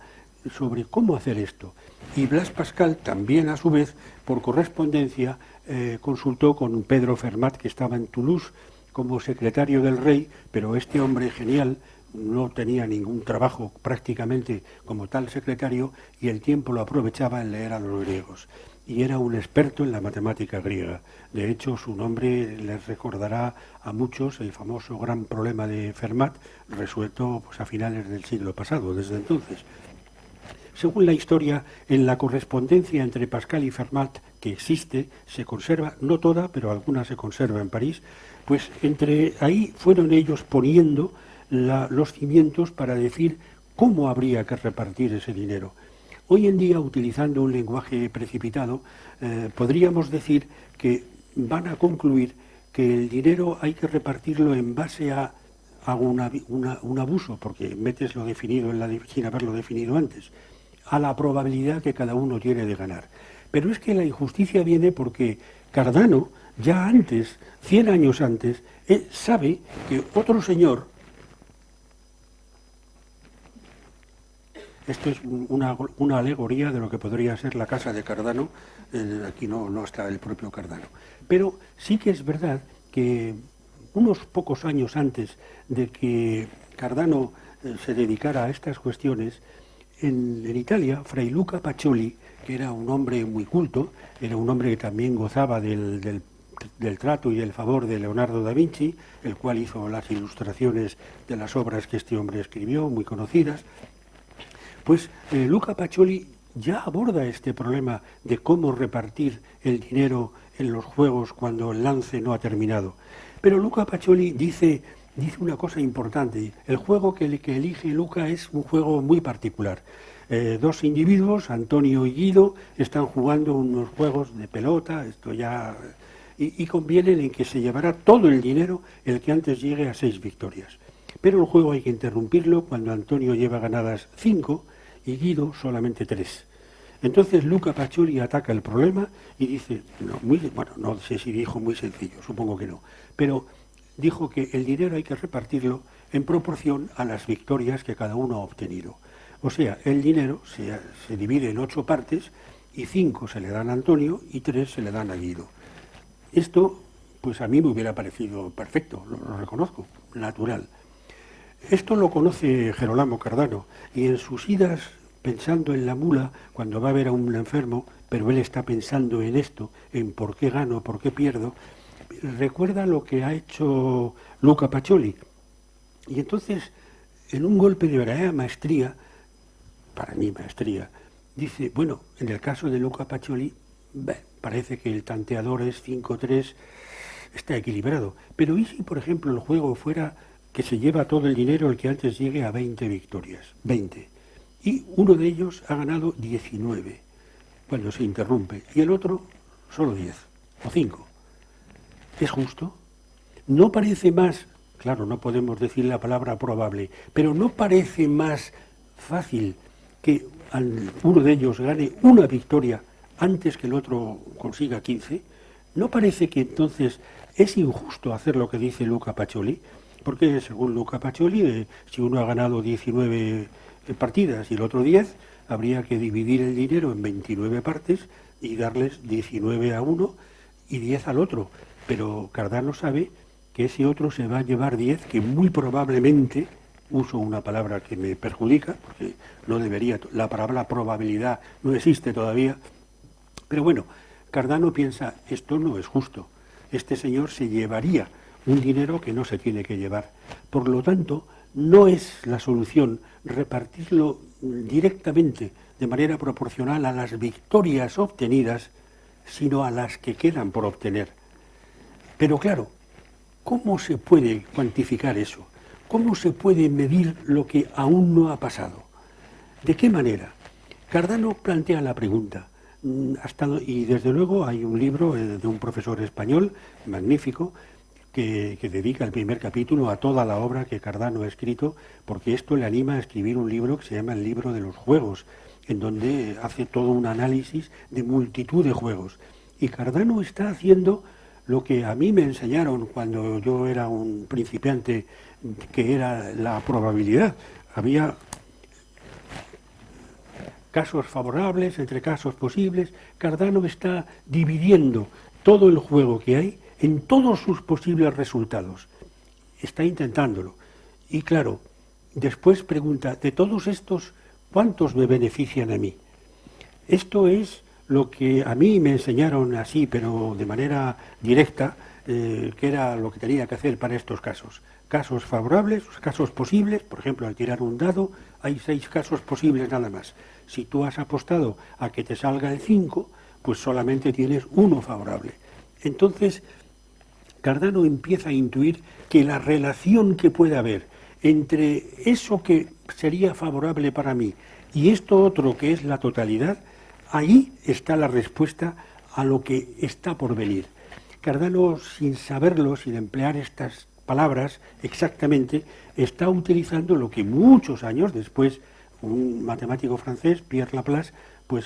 Speaker 2: sobre cómo hacer esto. Y Blas Pascal también, a su vez, por correspondencia, consultó con Pedro Fermat, que estaba en Toulouse como secretario del rey, pero este hombre genial no tenía ningún trabajo prácticamente como tal secretario y el tiempo lo aprovechaba en leer a los griegos. Y era un experto en la matemática griega. De hecho, su nombre les recordará a muchos el famoso gran problema de Fermat, resuelto pues, a finales del siglo pasado, desde entonces. Según la historia, en la correspondencia entre Pascal y Fermat, que existe, se conserva, no toda, pero alguna se conserva en París, pues entre ahí fueron ellos poniendo los cimientos para decir cómo habría que repartir ese dinero. Hoy en día, utilizando un lenguaje precipitado, podríamos decir que van a concluir que el dinero hay que repartirlo en base a un abuso, porque metes lo definido sin haberlo definido antes, a la probabilidad que cada uno tiene de ganar. Pero es que la injusticia viene porque Cardano, ya antes, 100 años antes, sabe que otro señor. Esto es una alegoría de lo que podría ser la casa de Cardano. Aquí no está el propio Cardano. Pero sí que es verdad que unos pocos años antes de que Cardano se dedicara a estas cuestiones, en Italia, Fray Luca Pacioli, que era un hombre muy culto, era un hombre que también gozaba del trato y del favor de Leonardo da Vinci, el cual hizo las ilustraciones de las obras que este hombre escribió, muy conocidas. Pues Luca Pacioli ya aborda este problema de cómo repartir el dinero en los juegos cuando el lance no ha terminado. Pero Luca Pacioli dice una cosa importante. El juego que elige Luca es un juego muy particular. Dos individuos, Antonio y Guido, están jugando unos juegos de pelota, y convienen en que se llevará todo el dinero el que antes llegue a 6 victorias. Pero el juego hay que interrumpirlo cuando Antonio lleva ganadas 5 y Guido solamente 3. Entonces Luca Pacioli ataca el problema y dice, no sé si dijo muy sencillo, supongo que no, pero dijo que el dinero hay que repartirlo en proporción a las victorias que cada uno ha obtenido. O sea, el dinero se divide en 8 partes y 5 se le dan a Antonio y 3 se le dan a Guido. Esto, pues a mí me hubiera parecido perfecto, lo reconozco, natural. Esto lo conoce Gerolamo Cardano y en sus idas pensando en la mula, cuando va a ver a un enfermo, pero él está pensando en esto, en por qué gano, por qué pierdo, recuerda lo que ha hecho Luca Pacioli. Y entonces, en un golpe de verdadera maestría, para mí maestría, dice, bueno, en el caso de Luca Pacioli, parece que el tanteador es 5-3, está equilibrado. Pero ¿y si, por ejemplo, el juego fuera que se lleva todo el dinero el que antes llegue a 20 victorias? 20. Y uno de ellos ha ganado 19 cuando se interrumpe y el otro solo 10 o 5. ¿Es justo? ¿No parece más, claro, no podemos decir la palabra probable, pero no parece más fácil que uno de ellos gane una victoria antes que el otro consiga 15? ¿No parece que entonces es injusto hacer lo que dice Luca Pacioli? Porque según Luca Pacioli, si uno ha ganado 19 partidas y el otro 10, habría que dividir el dinero en 29 partes y darles 19 a uno y 10 al otro. Pero Cardano sabe que ese otro se va a llevar 10, que muy probablemente, uso una palabra que me perjudica, porque no debería, la palabra probabilidad no existe todavía, Pero bueno, Cardano piensa, esto no es justo. Este señor se llevaría un dinero que no se tiene que llevar. Por lo tanto, no es la solución repartirlo directamente, de manera proporcional a las victorias obtenidas, sino a las que quedan por obtener. Pero claro, ¿cómo se puede cuantificar eso? ¿Cómo se puede medir lo que aún no ha pasado? ¿De qué manera? Cardano plantea la pregunta, y desde luego hay un libro de un profesor español magnífico que dedica el primer capítulo a toda la obra que Cardano ha escrito, porque esto le anima a escribir un libro que se llama El libro de los juegos, en donde hace todo un análisis de multitud de juegos. Y Cardano está haciendo lo que a mí me enseñaron cuando yo era un principiante, que era la probabilidad. Había casos favorables entre casos posibles. Cardano está dividiendo todo el juego que hay en todos sus posibles resultados. Está intentándolo. Y claro, después pregunta, de todos estos, ¿cuántos me benefician a mí? Esto es lo que a mí me enseñaron así, pero de manera directa, que era lo que tenía que hacer para estos casos. Casos favorables, casos posibles, por ejemplo, al tirar un dado, hay 6 casos posibles nada más. Si tú has apostado a que te salga el 5, pues solamente tienes 1 favorable. Entonces, Cardano empieza a intuir que la relación que puede haber entre eso que sería favorable para mí y esto otro que es la totalidad, ahí está la respuesta a lo que está por venir. Cardano, sin saberlo, sin emplear estas palabras exactamente, está utilizando lo que muchos años después un matemático francés, Pierre Laplace, pues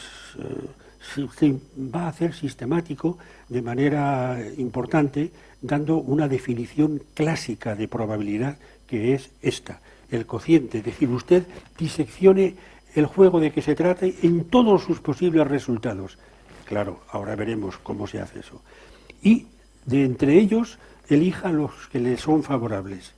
Speaker 2: se va a hacer sistemático de manera importante, dando una definición clásica de probabilidad, que es esta, el cociente. Es decir, usted diseccione el juego de que se trate en todos sus posibles resultados. Claro, ahora veremos cómo se hace eso. Y de entre ellos, elija los que le son favorables.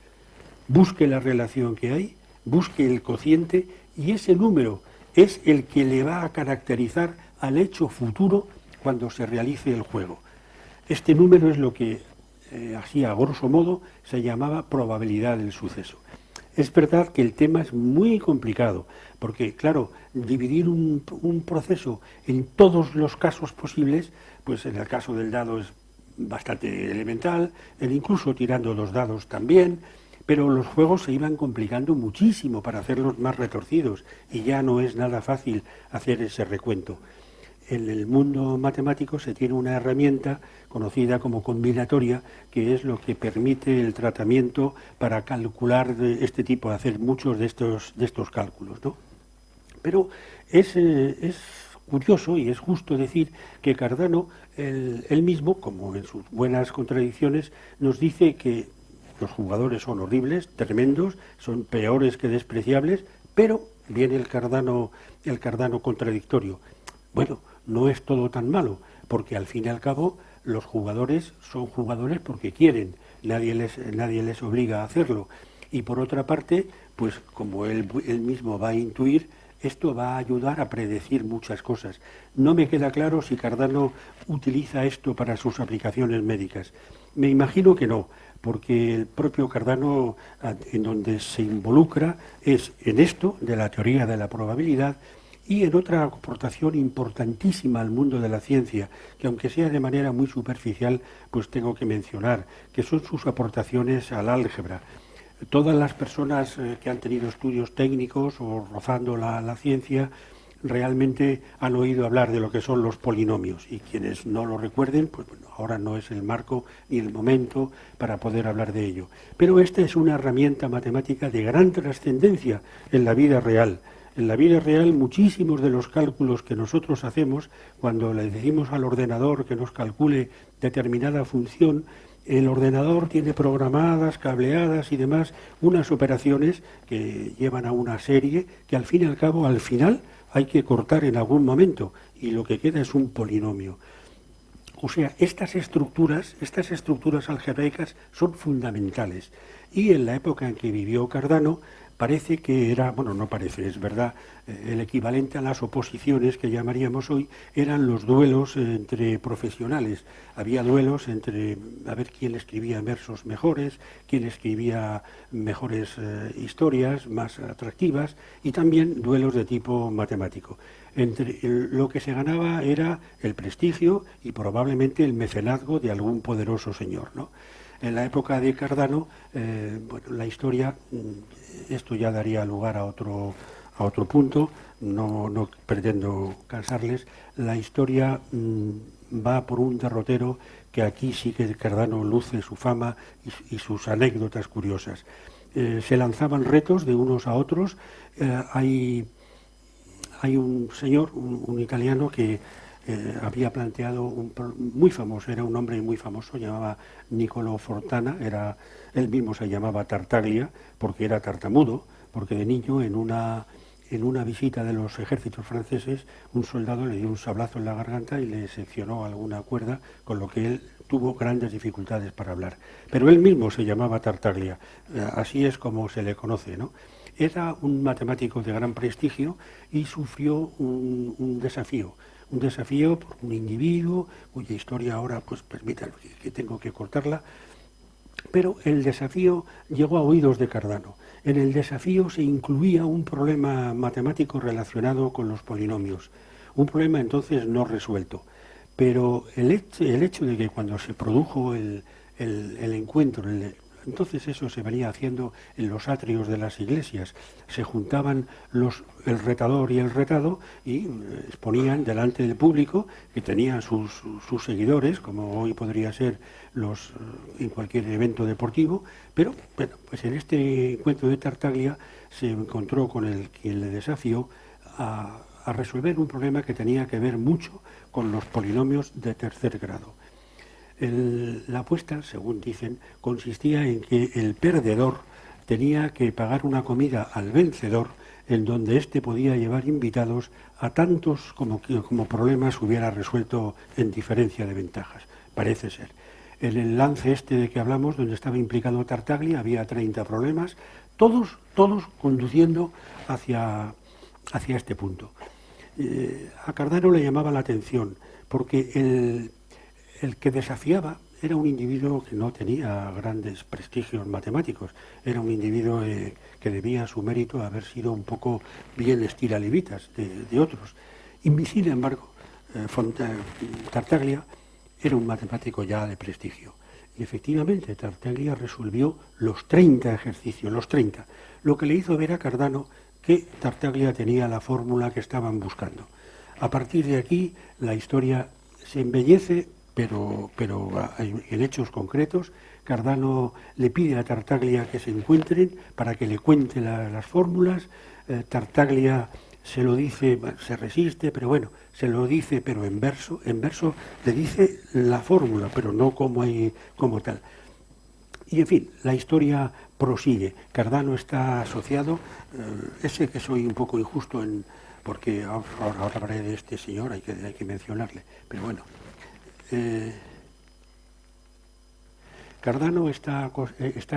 Speaker 2: Busque la relación que hay, busque el cociente, y ese número es el que le va a caracterizar al hecho futuro cuando se realice el juego. Este número es lo que, así a grosso modo, se llamaba probabilidad del suceso. Es verdad que el tema es muy complicado, porque, claro, dividir un proceso en todos los casos posibles, pues en el caso del dado es bastante elemental, incluso tirando 2 dados también, pero los juegos se iban complicando muchísimo para hacerlos más retorcidos y ya no es nada fácil hacer ese recuento. En el mundo matemático se tiene una herramienta conocida como combinatoria, que es lo que permite el tratamiento para calcular de este tipo, hacer muchos de estos cálculos, ¿no? Pero es curioso y es justo decir que Cardano, él mismo, como en sus buenas contradicciones, nos dice que los jugadores son horribles, tremendos, son peores que despreciables, pero viene el Cardano contradictorio. Bueno, no es todo tan malo, porque al fin y al cabo los jugadores son jugadores porque quieren, nadie les obliga a hacerlo. Y por otra parte, pues como él mismo va a intuir, esto va a ayudar a predecir muchas cosas. No me queda claro si Cardano utiliza esto para sus aplicaciones médicas. Me imagino que no, porque el propio Cardano, en donde se involucra, es en esto de la teoría de la probabilidad y en otra aportación importantísima al mundo de la ciencia, que aunque sea de manera muy superficial, pues tengo que mencionar, que son sus aportaciones al álgebra. Todas las personas que han tenido estudios técnicos o rozando la ciencia realmente han oído hablar de lo que son los polinomios, y quienes no lo recuerden, pues bueno, ahora no es el marco ni el momento para poder hablar de ello. Pero esta es una herramienta matemática de gran trascendencia en la vida real. En la vida real, muchísimos de los cálculos que nosotros hacemos, cuando le decimos al ordenador que nos calcule determinada función, el ordenador tiene programadas, cableadas y demás, unas operaciones que llevan a una serie que al fin y al cabo, al final, hay que cortar en algún momento y lo que queda es un polinomio. O sea, estas estructuras algebraicas son fundamentales. Y en la época en que vivió Cardano, parece que era, bueno, no parece, es verdad, el equivalente a las oposiciones que llamaríamos hoy eran los duelos entre profesionales. Había duelos entre a ver quién escribía versos mejores, quién escribía mejores historias más atractivas, y también duelos de tipo matemático. Lo que se ganaba era el prestigio y probablemente el mecenazgo de algún poderoso señor, ¿no? En la época de Cardano, bueno, la historia, esto ya daría lugar a otro punto, no pretendo cansarles, la historia va por un derrotero que aquí sí que Cardano luce su fama y sus anécdotas curiosas. Se lanzaban retos de unos a otros, hay un señor, un italiano que había planteado muy famoso, era un hombre muy famoso, llamaba Niccolò Fontana, él mismo se llamaba Tartaglia porque era tartamudo, porque de niño en una visita de los ejércitos franceses un soldado le dio un sablazo en la garganta y le seccionó alguna cuerda, con lo que él tuvo grandes dificultades para hablar. Pero él mismo se llamaba Tartaglia, así es como se le conoce, ¿no? Era un matemático de gran prestigio y sufrió un desafío por un individuo cuya historia ahora pues permita que tengo que cortarla, pero el desafío llegó a oídos de Cardano. En el desafío se incluía un problema matemático relacionado con los polinomios, un problema entonces no resuelto, pero el hecho de que cuando se produjo el encuentro, entonces eso se venía haciendo en los atrios de las iglesias. Se juntaban el retador y el retado y exponían delante del público, que tenían sus seguidores, como hoy podría ser en cualquier evento deportivo, pero bueno, pues en este encuentro de Tartaglia se encontró con quien le desafió a resolver un problema que tenía que ver mucho con los polinomios de tercer grado. La apuesta, según dicen, consistía en que el perdedor tenía que pagar una comida al vencedor, en donde éste podía llevar invitados a tantos como problemas hubiera resuelto en diferencia de ventajas. Parece ser. En el lance este de que hablamos, donde estaba implicado Tartaglia, había 30 problemas, todos conduciendo hacia este punto. A Cardano le llamaba la atención, porque el que desafiaba era un individuo que no tenía grandes prestigios matemáticos, era un individuo que debía su mérito a haber sido un poco bien estiralibitas de otros. Y sin embargo, Tartaglia era un matemático ya de prestigio. Y efectivamente, Tartaglia resolvió los 30 ejercicios, los 30, lo que le hizo ver a Cardano que Tartaglia tenía la fórmula que estaban buscando. A partir de aquí, la historia se embellece, pero en hechos concretos. Cardano le pide a Tartaglia que se encuentren para que le cuente las fórmulas. Tartaglia se lo dice, se resiste, pero bueno, se lo dice, pero en verso le dice la fórmula, pero no como tal. Y en fin, la historia prosigue. Cardano está asociado, ese que soy un poco injusto porque ahora hablaré de este señor, hay que mencionarle, pero bueno. Cardano está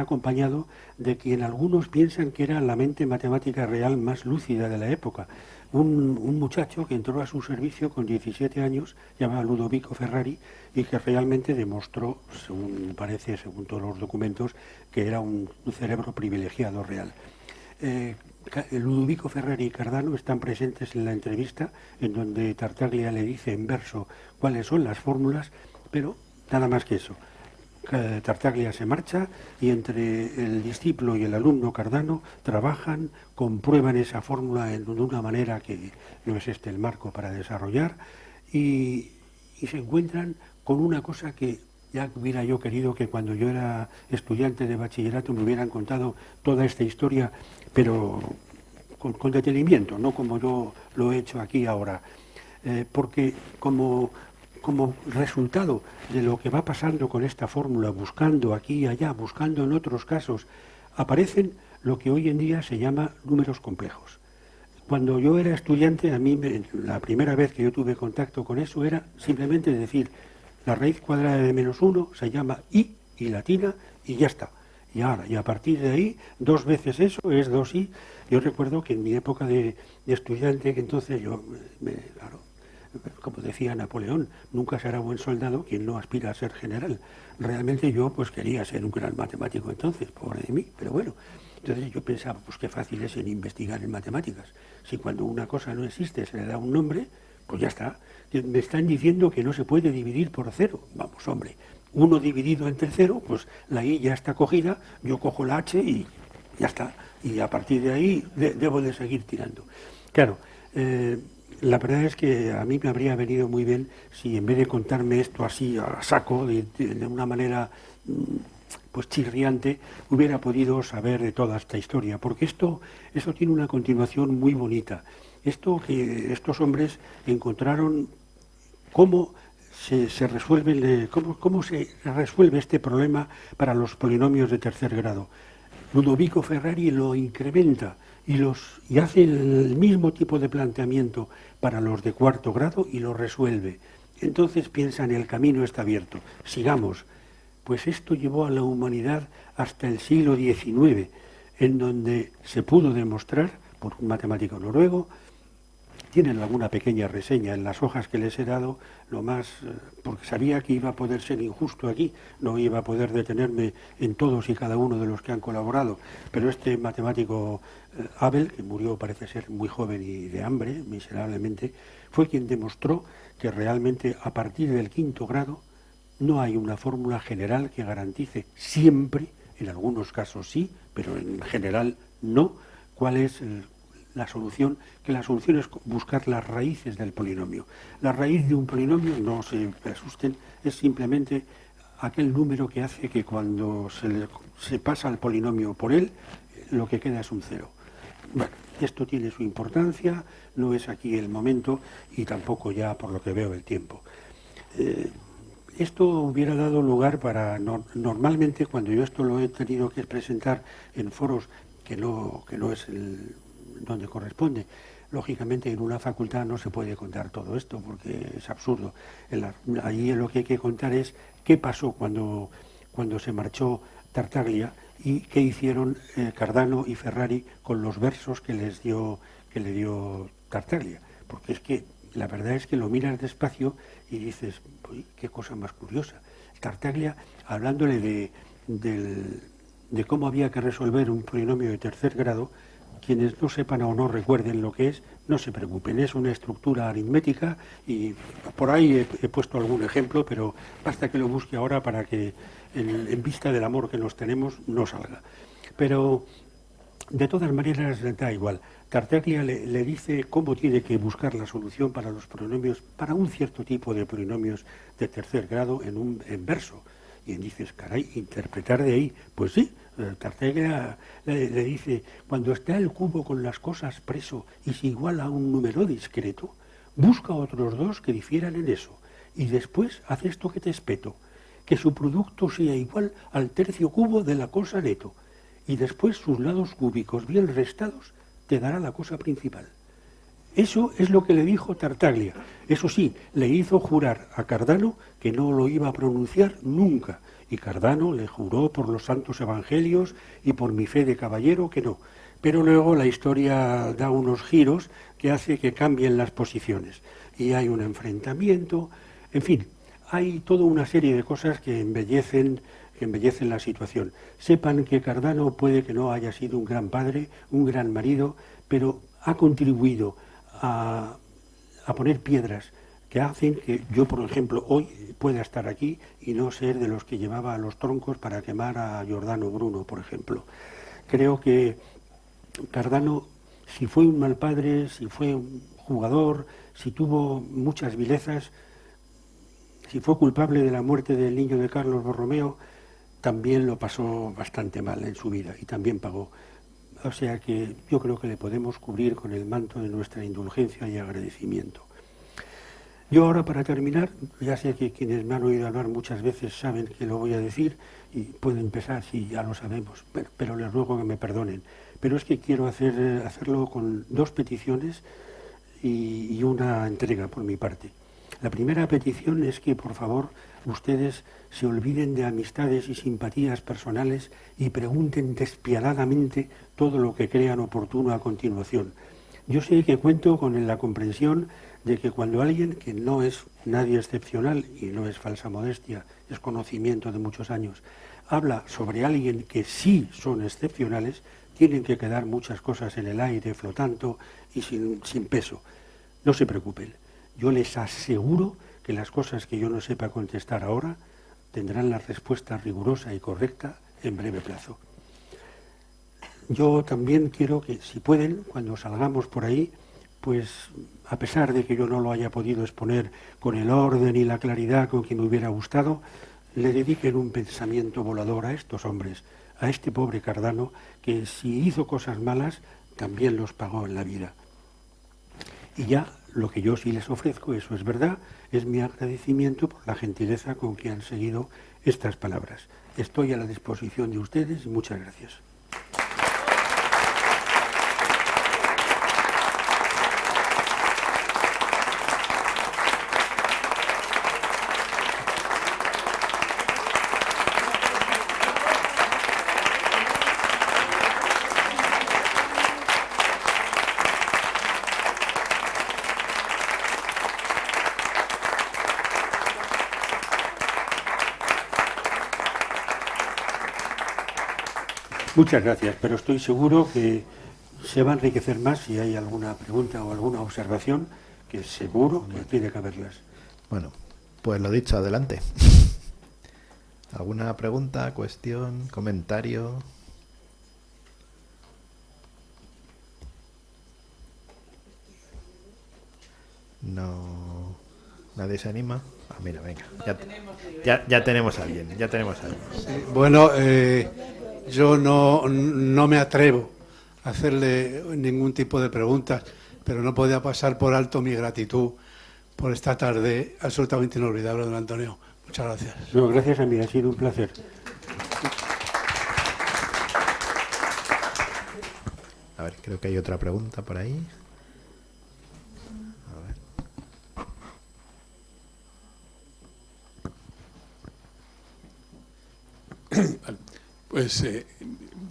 Speaker 2: acompañado de quien algunos piensan que era la mente matemática real más lúcida de la época, un muchacho que entró a su servicio con 17 años, llamado Ludovico Ferrari, y que realmente demostró, según parece, según todos los documentos, que era un cerebro privilegiado real. Ludovico Ferrari y Cardano están presentes en la entrevista, en donde Tartaglia le dice en verso cuáles son las fórmulas, pero nada más que eso. Tartaglia se marcha y entre el discípulo y el alumno Cardano trabajan, comprueban esa fórmula de una manera que no es el marco para desarrollar, y se encuentran con una cosa que ya hubiera yo querido que cuando yo era estudiante de bachillerato me hubieran contado toda esta historia, pero con detenimiento, no como yo lo he hecho aquí ahora, porque como resultado de lo que va pasando con esta fórmula, buscando aquí y allá, buscando en otros casos, aparecen lo que hoy en día se llama números complejos. Cuando yo era estudiante, a mí la primera vez que yo tuve contacto con eso era simplemente decir, la raíz cuadrada de -1 se llama i latina, y ya está. Y ahora, y a partir de ahí, 2 veces eso es 2i. Yo recuerdo que en mi época de estudiante, que entonces yo, claro, como decía Napoleón, nunca será buen soldado quien no aspira a ser general. Realmente yo pues quería ser un gran matemático entonces, pobre de mí, pero bueno. Entonces yo pensaba, pues qué fácil es en investigar en matemáticas. Si cuando una cosa no existe se le da un nombre, pues ya está. Me están diciendo que no se puede dividir por 0. Vamos, hombre, 1 dividido entre 0, pues la i ya está cogida, yo cojo la h y ya está. Y a partir de ahí debo de seguir tirando. Claro, la verdad es que a mí me habría venido muy bien si en vez de contarme esto así a saco, de una manera pues chirriante, hubiera podido saber de toda esta historia, porque esto tiene una continuación muy bonita. Esto que estos hombres encontraron cómo se resuelve, cómo se resuelve este problema para los polinomios de tercer grado. Ludovico Ferrari lo incrementa y hace el mismo tipo de planteamiento para los de cuarto grado y lo resuelve. Entonces piensan, el camino está abierto, sigamos. Pues esto llevó a la humanidad hasta el siglo XIX, en donde se pudo demostrar, por un matemático noruego, tienen alguna pequeña reseña en las hojas que les he dado, porque sabía que iba a poder ser injusto aquí, no iba a poder detenerme en todos y cada uno de los que han colaborado, pero este matemático Abel, que murió parece ser muy joven y de hambre, miserablemente, fue quien demostró que realmente a partir del quinto grado no hay una fórmula general que garantice siempre, en algunos casos sí, pero en general no, cuál es la solución, que la solución es buscar las raíces del polinomio. La raíz de un polinomio, no se asusten, es simplemente aquel número que hace que cuando se pasa al polinomio por él, lo que queda es un 0. Bueno, esto tiene su importancia, no es aquí el momento y tampoco ya por lo que veo el tiempo. Esto hubiera dado lugar para, normalmente cuando yo esto lo he tenido que presentar en foros que no es donde corresponde, lógicamente en una facultad no se puede contar todo esto porque es absurdo. Allí lo que hay que contar es qué pasó cuando se marchó Tartaglia y qué hicieron Cardano y Ferrari con los versos que le dio Tartaglia, porque es que la verdad es que lo miras despacio y dices, qué cosa más curiosa. Tartaglia, hablándole de cómo había que resolver un polinomio de tercer grado, quienes no sepan o no recuerden lo que es, no se preocupen, es una estructura aritmética y por ahí he puesto algún ejemplo, pero basta que lo busque ahora para que en vista del amor que nos tenemos no salga. Pero de todas maneras da igual. Tartaglia le dice cómo tiene que buscar la solución para los polinomios, para un cierto tipo de polinomios de tercer grado en verso. Y dices, caray, interpretar de ahí, pues sí, Tartaglia le dice, cuando está el cubo con las cosas preso y se iguala a un número discreto, busca otros 2 que difieran en eso, y después haz esto que te espeto, que su producto sea igual al tercio cubo de la cosa neto, y después sus lados cúbicos bien restados te dará la cosa principal. Eso es lo que le dijo Tartaglia. Eso sí, le hizo jurar a Cardano que no lo iba a pronunciar nunca. Y Cardano le juró por los santos evangelios y por mi fe de caballero que no. Pero luego la historia da unos giros que hace que cambien las posiciones. Y hay un enfrentamiento. En fin, hay toda una serie de cosas que embellecen la situación. Sepan que Cardano puede que no haya sido un gran padre, un gran marido, pero ha contribuido a poner piedras que hacen que yo, por ejemplo, hoy pueda estar aquí y no ser de los que llevaba los troncos para quemar a Giordano Bruno, por ejemplo. Creo que Cardano, si fue un mal padre, si fue un jugador, si tuvo muchas vilezas, si fue culpable de la muerte del niño de Carlos Borromeo, también lo pasó bastante mal en su vida y también pagó. O sea que yo creo que le podemos cubrir con el manto de nuestra indulgencia y agradecimiento. Yo ahora, para terminar, ya sé que quienes me han oído hablar muchas veces saben que lo voy a decir y puedo empezar si ya lo sabemos, pero les ruego que me perdonen. Pero es que quiero hacerlo con 2 peticiones y una entrega por mi parte. La primera petición es que, por favor, ustedes se olviden de amistades y simpatías personales y pregunten despiadadamente todo lo que crean oportuno a continuación. Yo sé que cuento con la comprensión de que cuando alguien, que no es nadie excepcional y no es falsa modestia, es conocimiento de muchos años, habla sobre alguien que sí son excepcionales, tienen que quedar muchas cosas en el aire, flotando y sin peso. No se preocupen, yo les aseguro que las cosas que yo no sepa contestar ahora tendrán la respuesta rigurosa y correcta en breve plazo. Yo también quiero que, si pueden, cuando salgamos por ahí, pues a pesar de que yo no lo haya podido exponer con el orden y la claridad con que me hubiera gustado, le dediquen un pensamiento volador a estos hombres, a este pobre Cardano, que si hizo cosas malas, también los pagó en la vida. Y ya lo que yo sí les ofrezco, eso es verdad, es mi agradecimiento por la gentileza con que han seguido estas palabras. Estoy a la disposición de ustedes y muchas gracias. Muchas gracias, pero estoy seguro que se va a enriquecer más si hay alguna pregunta o alguna observación, que seguro que tiene que haberlas.
Speaker 1: Bueno, pues lo dicho, adelante. ¿Alguna pregunta, cuestión, comentario? No, nadie se anima. Ah, mira, venga, ya tenemos a alguien, ya tenemos a alguien.
Speaker 3: Sí, bueno, yo no me atrevo a hacerle ningún tipo de preguntas, pero no podía pasar por alto mi gratitud por esta tarde absolutamente inolvidable, don Antonio. Muchas gracias.
Speaker 2: No, gracias a mí, ha sido un placer.
Speaker 1: A ver, creo que hay otra pregunta por ahí.
Speaker 4: Pues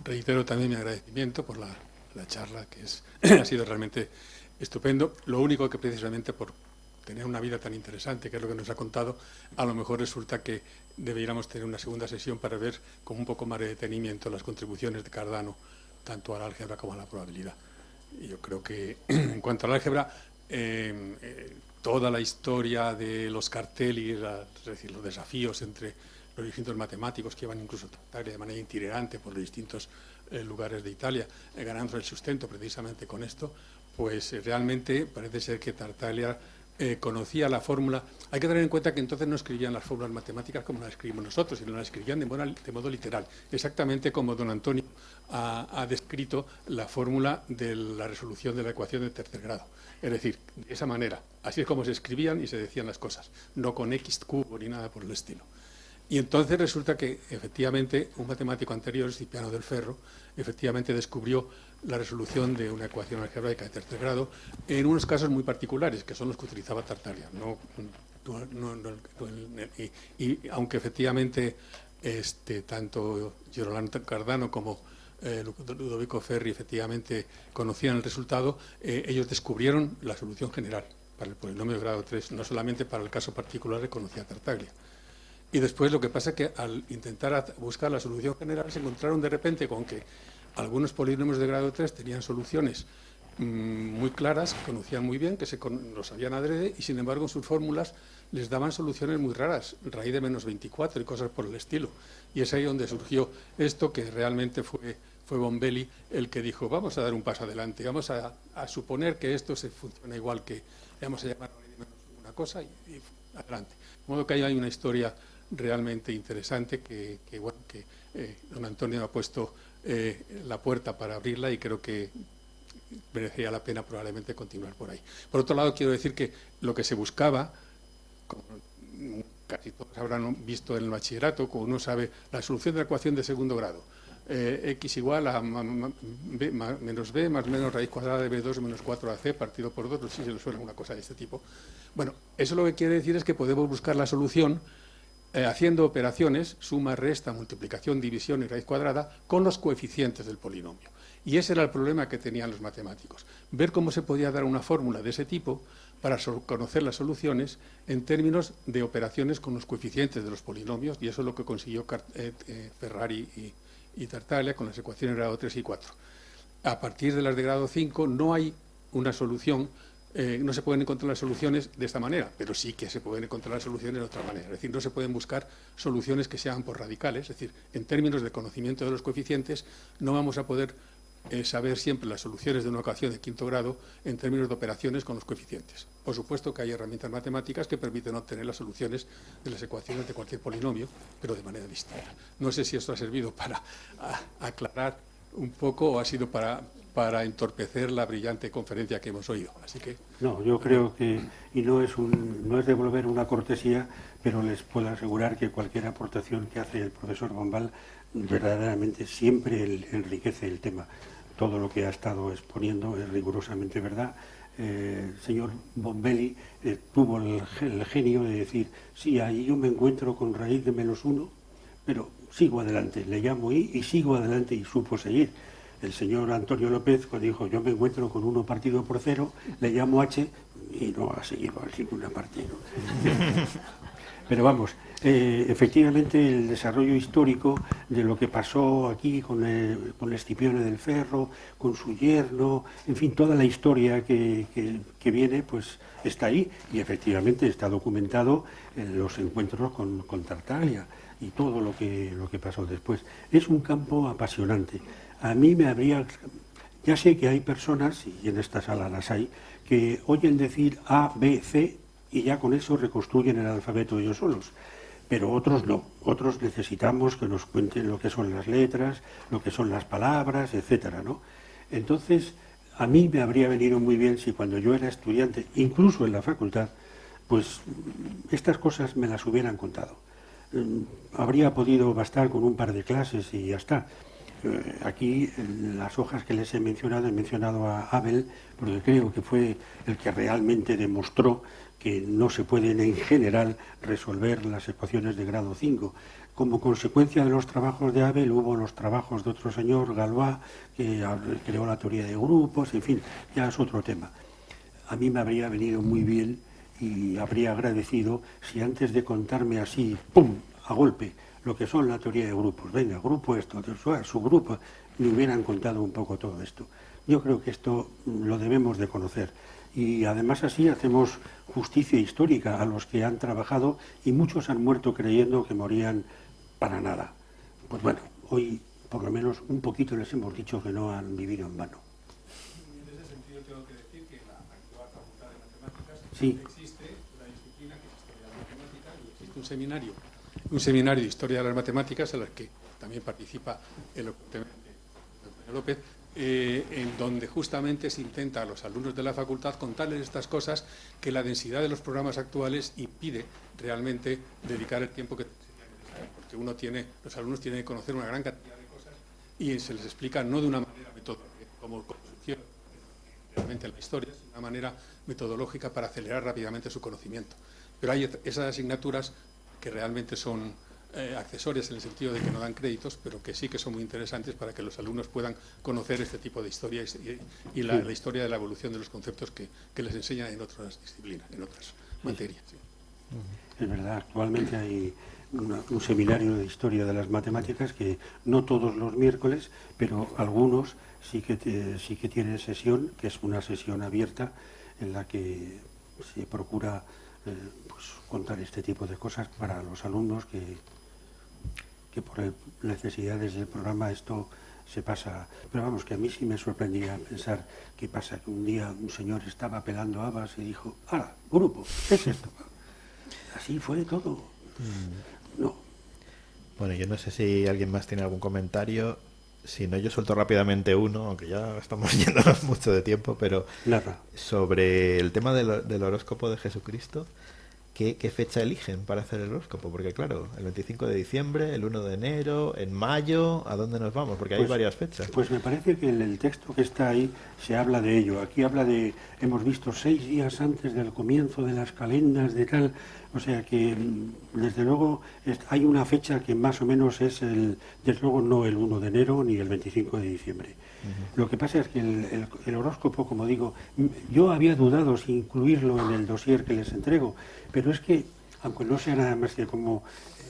Speaker 4: reitero también mi agradecimiento por la charla, que ha sido realmente estupendo. Lo único que precisamente por tener una vida tan interesante, que es lo que nos ha contado, a lo mejor resulta que deberíamos tener una segunda sesión para ver con un poco más de detenimiento las contribuciones de Cardano, tanto al álgebra como a la probabilidad. Y yo creo que en cuanto al álgebra, toda la historia de los cartelis, es decir, los desafíos entre los distintos matemáticos que iban incluso a Tartaglia de manera itinerante por los distintos lugares de Italia, ganando el sustento precisamente con esto, pues realmente parece ser que Tartaglia conocía la fórmula. Hay que tener en cuenta que entonces no escribían las fórmulas matemáticas como las escribimos nosotros, sino las escribían de modo literal, exactamente como don Antonio ha descrito la fórmula de la resolución de la ecuación de tercer grado. Es decir, de esa manera, así es como se escribían y se decían las cosas, no con x cubo ni nada por el estilo. Y entonces resulta que, efectivamente, un matemático anterior, Cipriano del Ferro, efectivamente descubrió la resolución de una ecuación algebraica de tercer grado en unos casos muy particulares, que son los que utilizaba Tartaglia. Y aunque efectivamente tanto Girolamo Cardano como Ludovico Ferri efectivamente conocían el resultado, ellos descubrieron la solución general para el polinomio de grado 3, no solamente para el caso particular que conocía Tartaglia. Y después lo que pasa es que al intentar buscar la solución general se encontraron de repente con que algunos polinomios de grado 3 tenían soluciones muy claras, que conocían muy bien, que lo sabían adrede, y sin embargo en sus fórmulas les daban soluciones muy raras, raíz de menos 24 y cosas por el estilo. Y es ahí donde surgió esto, que realmente fue Bombelli el que dijo, vamos a dar un paso adelante, vamos a suponer que esto se funciona igual que, vamos a llamar una cosa y adelante. De modo que ahí hay una historia realmente interesante que don Antonio ha puesto la puerta para abrirla, y creo que merecería la pena probablemente continuar por ahí. Por otro lado, quiero decir que lo que se buscaba, como casi todos habrán visto en el bachillerato, como uno sabe, la solución de la ecuación de segundo grado. x igual a menos b más menos raíz cuadrada de b2 menos 4ac partido por 2, no sé si se le suena una cosa de este tipo. Bueno, eso lo que quiere decir es que podemos buscar la solución haciendo operaciones, suma, resta, multiplicación, división y raíz cuadrada, con los coeficientes del polinomio. Y ese era el problema que tenían los matemáticos, ver cómo se podía dar una fórmula de ese tipo para conocer las soluciones en términos de operaciones con los coeficientes de los polinomios, y eso es lo que consiguió Ferrari y Tartaglia con las ecuaciones de grado 3 y 4. A partir de las de grado 5 no hay una solución, no se pueden encontrar las soluciones de esta manera, pero sí que se pueden encontrar las soluciones de otra manera. Es decir, no se pueden buscar soluciones que sean por radicales, es decir, en términos de conocimiento de los coeficientes no vamos a poder saber siempre las soluciones de una ecuación de quinto grado en términos de operaciones con los coeficientes. Por supuesto que hay herramientas matemáticas que permiten obtener las soluciones de las ecuaciones de cualquier polinomio, pero de manera distinta. No sé si esto ha servido para aclarar un poco o ha sido para entorpecer la brillante conferencia que hemos oído. Así que
Speaker 2: no, yo creo que, y no es devolver una cortesía, pero les puedo asegurar que cualquier aportación que hace el profesor Bombal verdaderamente siempre enriquece el tema. Todo lo que ha estado exponiendo es rigurosamente verdad. Señor Bombelli tuvo el genio de decir, sí, ahí yo me encuentro con raíz de -1, pero sigo adelante, le llamo y sigo adelante, y supo seguir. El señor Antonio López cuando dijo, yo me encuentro con 1 partido por 0, le llamo h, y no ha seguido a ninguna partido. Pero vamos, efectivamente el desarrollo histórico de lo que pasó aquí con Escipione del Ferro, con su yerno, en fin, toda la historia que viene, pues está ahí, y efectivamente está documentado en los encuentros con Tartaglia y todo lo que pasó después. Es un campo apasionante. A mí ya sé que hay personas, y en esta sala las hay, que oyen decir A, B, C, y ya con eso reconstruyen el alfabeto ellos solos. Pero otros no, otros necesitamos que nos cuenten lo que son las letras, lo que son las palabras, etcétera, ¿no? Entonces, a mí me habría venido muy bien si cuando yo era estudiante, incluso en la facultad, pues estas cosas me las hubieran contado. Habría podido bastar con un par de clases y ya está. Aquí, en las hojas que les he mencionado a Abel, porque creo que fue el que realmente demostró que no se pueden en general resolver las ecuaciones de grado 5. Como consecuencia de los trabajos de Abel hubo los trabajos de otro señor, Galois, que creó la teoría de grupos, en fin, ya es otro tema. A mí me habría venido muy bien y habría agradecido si antes de contarme así, ¡pum!, a golpe, lo que son la teoría de grupos, venga, grupo esto, subgrupo, me hubieran contado un poco todo esto. Yo creo que esto lo debemos de conocer. Y además así hacemos justicia histórica a los que han trabajado, y muchos han muerto creyendo que morían para nada. Pues bueno, hoy por lo menos un poquito les hemos dicho que no han vivido en vano.
Speaker 4: En ese sentido tengo que decir que la actual Facultad de Matemáticas
Speaker 2: sí.
Speaker 4: Existe una disciplina que es Historia de la Matemática, y existe un seminario de Historia de las Matemáticas en el que también participa elocuentemente Antonio López, en donde justamente se intenta a los alumnos de la facultad contarles estas cosas que la densidad de los programas actuales impide realmente dedicar el tiempo que sería necesario, porque los alumnos tienen que conocer una gran cantidad de cosas y se les explica no de una manera metodológica, como sugiere realmente la historia, sino de una manera metodológica para acelerar rápidamente su conocimiento. Pero hay esas asignaturas que realmente son accesorias en el sentido de que no dan créditos, pero que sí que son muy interesantes para que los alumnos puedan conocer este tipo de historias y la historia de la evolución de los conceptos que les enseñan en otras disciplinas, en otras materias. Sí.
Speaker 2: Es verdad, actualmente hay un seminario de historia de las matemáticas que no todos los miércoles, pero algunos sí que tienen sesión, que es una sesión abierta en la que se procura pues, contar este tipo de cosas para los alumnos que por necesidades del programa esto se pasa. Pero vamos, que a mí sí me sorprendía pensar qué pasa, que un día un señor estaba pelando habas y dijo, ¡hala, grupo! ¿Qué es esto? Así fue todo. No.
Speaker 5: Bueno, yo no sé si alguien más tiene algún comentario. Si no, yo suelto rápidamente uno, aunque ya estamos yéndonos mucho de tiempo, pero
Speaker 2: Nada.
Speaker 5: sobre el tema del horóscopo de Jesucristo. ¿qué fecha eligen para hacer el horóscopo? Porque claro, el 25 de diciembre, el 1 de enero, en mayo, ¿a dónde nos vamos? Porque hay varias fechas.
Speaker 2: Pues me parece que en el texto que está ahí se habla de ello. Aquí habla de, hemos visto 6 días antes del comienzo de las calendas, de tal. O sea que, desde luego, hay una fecha que más o menos es desde luego no el 1 de enero ni el 25 de diciembre. Lo que pasa es que el horóscopo, como digo, yo había dudado si incluirlo en el dossier que les entrego, pero es que, aunque no sea nada más que como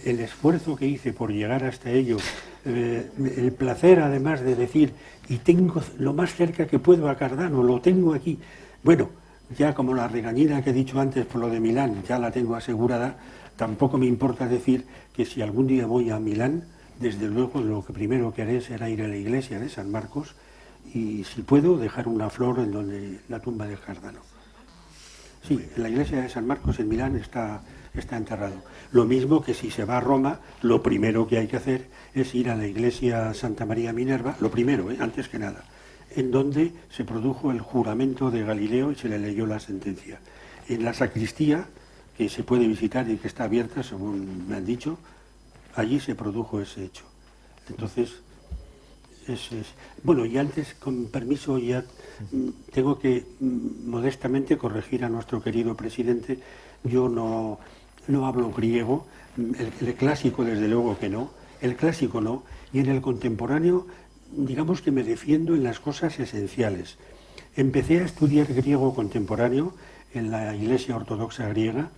Speaker 2: el esfuerzo que hice por llegar hasta ello, el placer además de decir, y tengo lo más cerca que puedo a Cardano, lo tengo aquí. Bueno, ya como la regañina que he dicho antes por lo de Milán, ya la tengo asegurada, tampoco me importa decir que si algún día voy a Milán, desde luego lo que primero que haré será ir a la iglesia de San Marcos y, si puedo, dejar una flor en donde la tumba de Cardano. Sí, en la iglesia de San Marcos en Milán está enterrado. Lo mismo que si se va a Roma, lo primero que hay que hacer es ir a la iglesia Santa María Minerva, lo primero, antes que nada, en donde se produjo el juramento de Galileo y se le leyó la sentencia. En la sacristía, que se puede visitar y que está abierta, según me han dicho, allí se produjo ese hecho. Entonces, bueno, y antes, con permiso, ya tengo que modestamente corregir a nuestro querido presidente. Yo no hablo griego, el clásico desde luego que no, el clásico no, y en el contemporáneo digamos que me defiendo en las cosas esenciales. Empecé a estudiar griego contemporáneo en la Iglesia Ortodoxa griega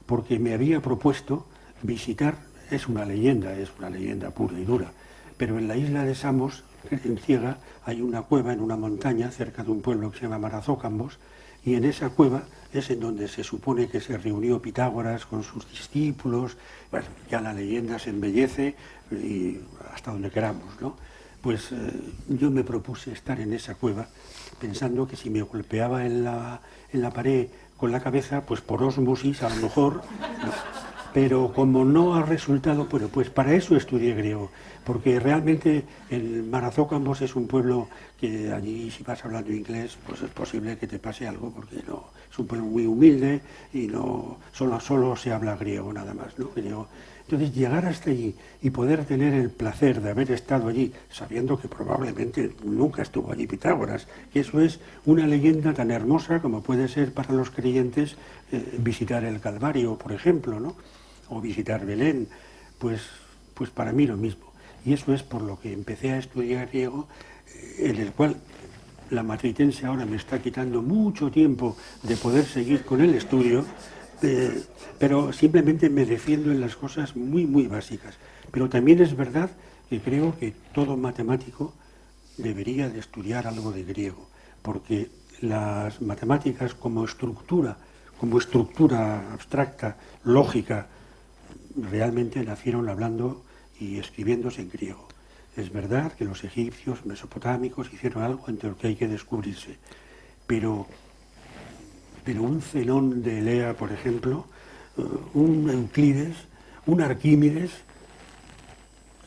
Speaker 2: porque me había propuesto visitar, es una leyenda pura y dura, pero en la isla de Samos, en Ciega, hay una cueva en una montaña cerca de un pueblo que se llama Marazócambos, y en esa cueva es en donde se supone que se reunió Pitágoras con sus discípulos. Bueno, ya la leyenda se embellece y hasta donde queramos, ¿no? Pues yo me propuse estar en esa cueva pensando que si me golpeaba en la pared con la cabeza, pues por ósmosis a lo mejor, ¿no? Pero como no ha resultado, bueno, pues para eso estudié griego, porque realmente el Marazócambos es un pueblo que allí, si vas hablando inglés, pues es posible que te pase algo, porque no, es un pueblo muy humilde y no solo se habla griego nada más, ¿no? Griego. Entonces, llegar hasta allí y poder tener el placer de haber estado allí, sabiendo que probablemente nunca estuvo allí Pitágoras, que eso es una leyenda tan hermosa como puede ser para los creyentes visitar el Calvario, por ejemplo, ¿no? O visitar Belén, pues para mí lo mismo. Y eso es por lo que empecé a estudiar griego, en el cual la matritense ahora me está quitando mucho tiempo de poder seguir con el estudio, pero simplemente me defiendo en las cosas muy, muy básicas. Pero también es verdad que creo que todo matemático debería de estudiar algo de griego, porque las matemáticas como estructura abstracta, lógica, realmente nacieron hablando y escribiéndose en griego. Es verdad que los egipcios, mesopotámicos hicieron algo entre lo que hay que descubrirse, pero un Zenón de Elea, por ejemplo, un Euclides, un Arquímedes,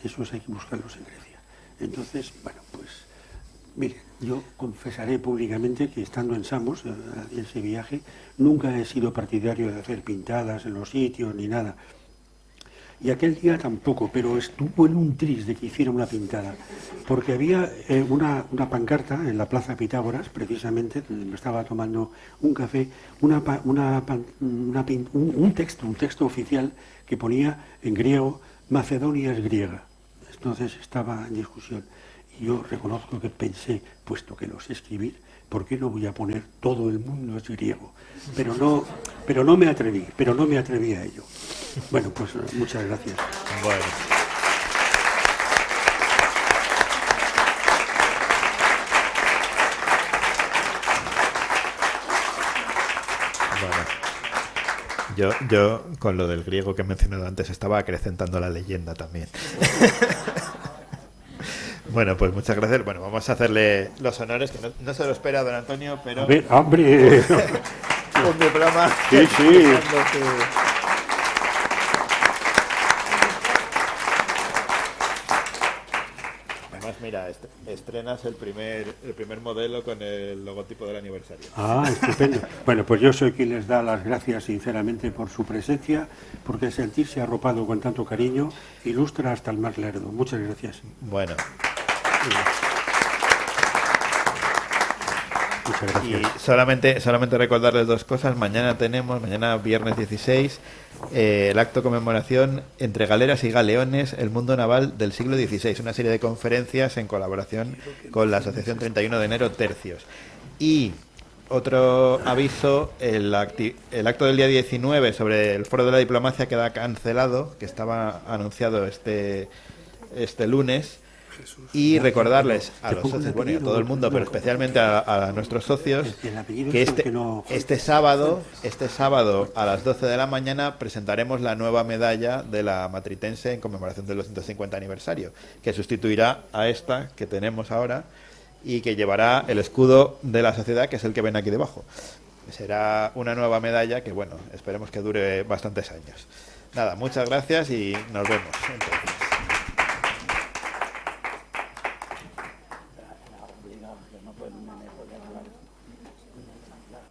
Speaker 2: esos hay que buscarlos en Grecia. Entonces, bueno, pues, miren, yo confesaré públicamente que estando en Samos, en ese viaje, nunca he sido partidario de hacer pintadas en los sitios ni nada. Y aquel día tampoco, pero estuvo en un tris de que hiciera una pintada, porque había una pancarta en la Plaza Pitágoras, precisamente, donde me estaba tomando un café, un texto oficial que ponía en griego, Macedonia es griega. Entonces estaba en discusión. Y yo reconozco que pensé, puesto que lo sé escribir, ¿por qué no voy a poner todo el mundo es griego? Pero no me atreví a ello. Bueno, pues muchas gracias.
Speaker 5: Bueno. Yo con lo del griego que he mencionado antes estaba acrecentando la leyenda también. Bueno, pues muchas gracias. Bueno, vamos a hacerle los honores, que no se lo espera don Antonio, pero...
Speaker 2: A ver, hombre.
Speaker 5: Un diploma.
Speaker 2: Sí, sí.
Speaker 5: Además, Mira, estrenas el primer modelo con el logotipo del aniversario.
Speaker 2: Ah, estupendo. Bueno, pues yo soy quien les da las gracias sinceramente por su presencia, porque sentirse arropado con tanto cariño ilustra hasta el más lerdo. Muchas gracias.
Speaker 5: Bueno.
Speaker 2: Muchas gracias.
Speaker 5: Y solamente recordarles dos cosas. Mañana viernes 16, el acto de conmemoración entre galeras y galeones, el mundo naval del siglo XVI, una serie de conferencias en colaboración con la Asociación 31 de enero Tercios. Y otro aviso, el acto del día 19 sobre el Foro de la Diplomacia queda cancelado, que estaba anunciado este lunes. Y recordarles a los socios, bueno, y a todo el mundo, pero especialmente a nuestros socios, que este sábado a las 12 de la mañana presentaremos la nueva medalla de la Matritense en conmemoración del 250 aniversario, que sustituirá a esta que tenemos ahora y que llevará el escudo de la sociedad, que es el que ven aquí debajo. Será una nueva medalla que, bueno, esperemos que dure bastantes años. Nada, muchas gracias y nos vemos. Entonces.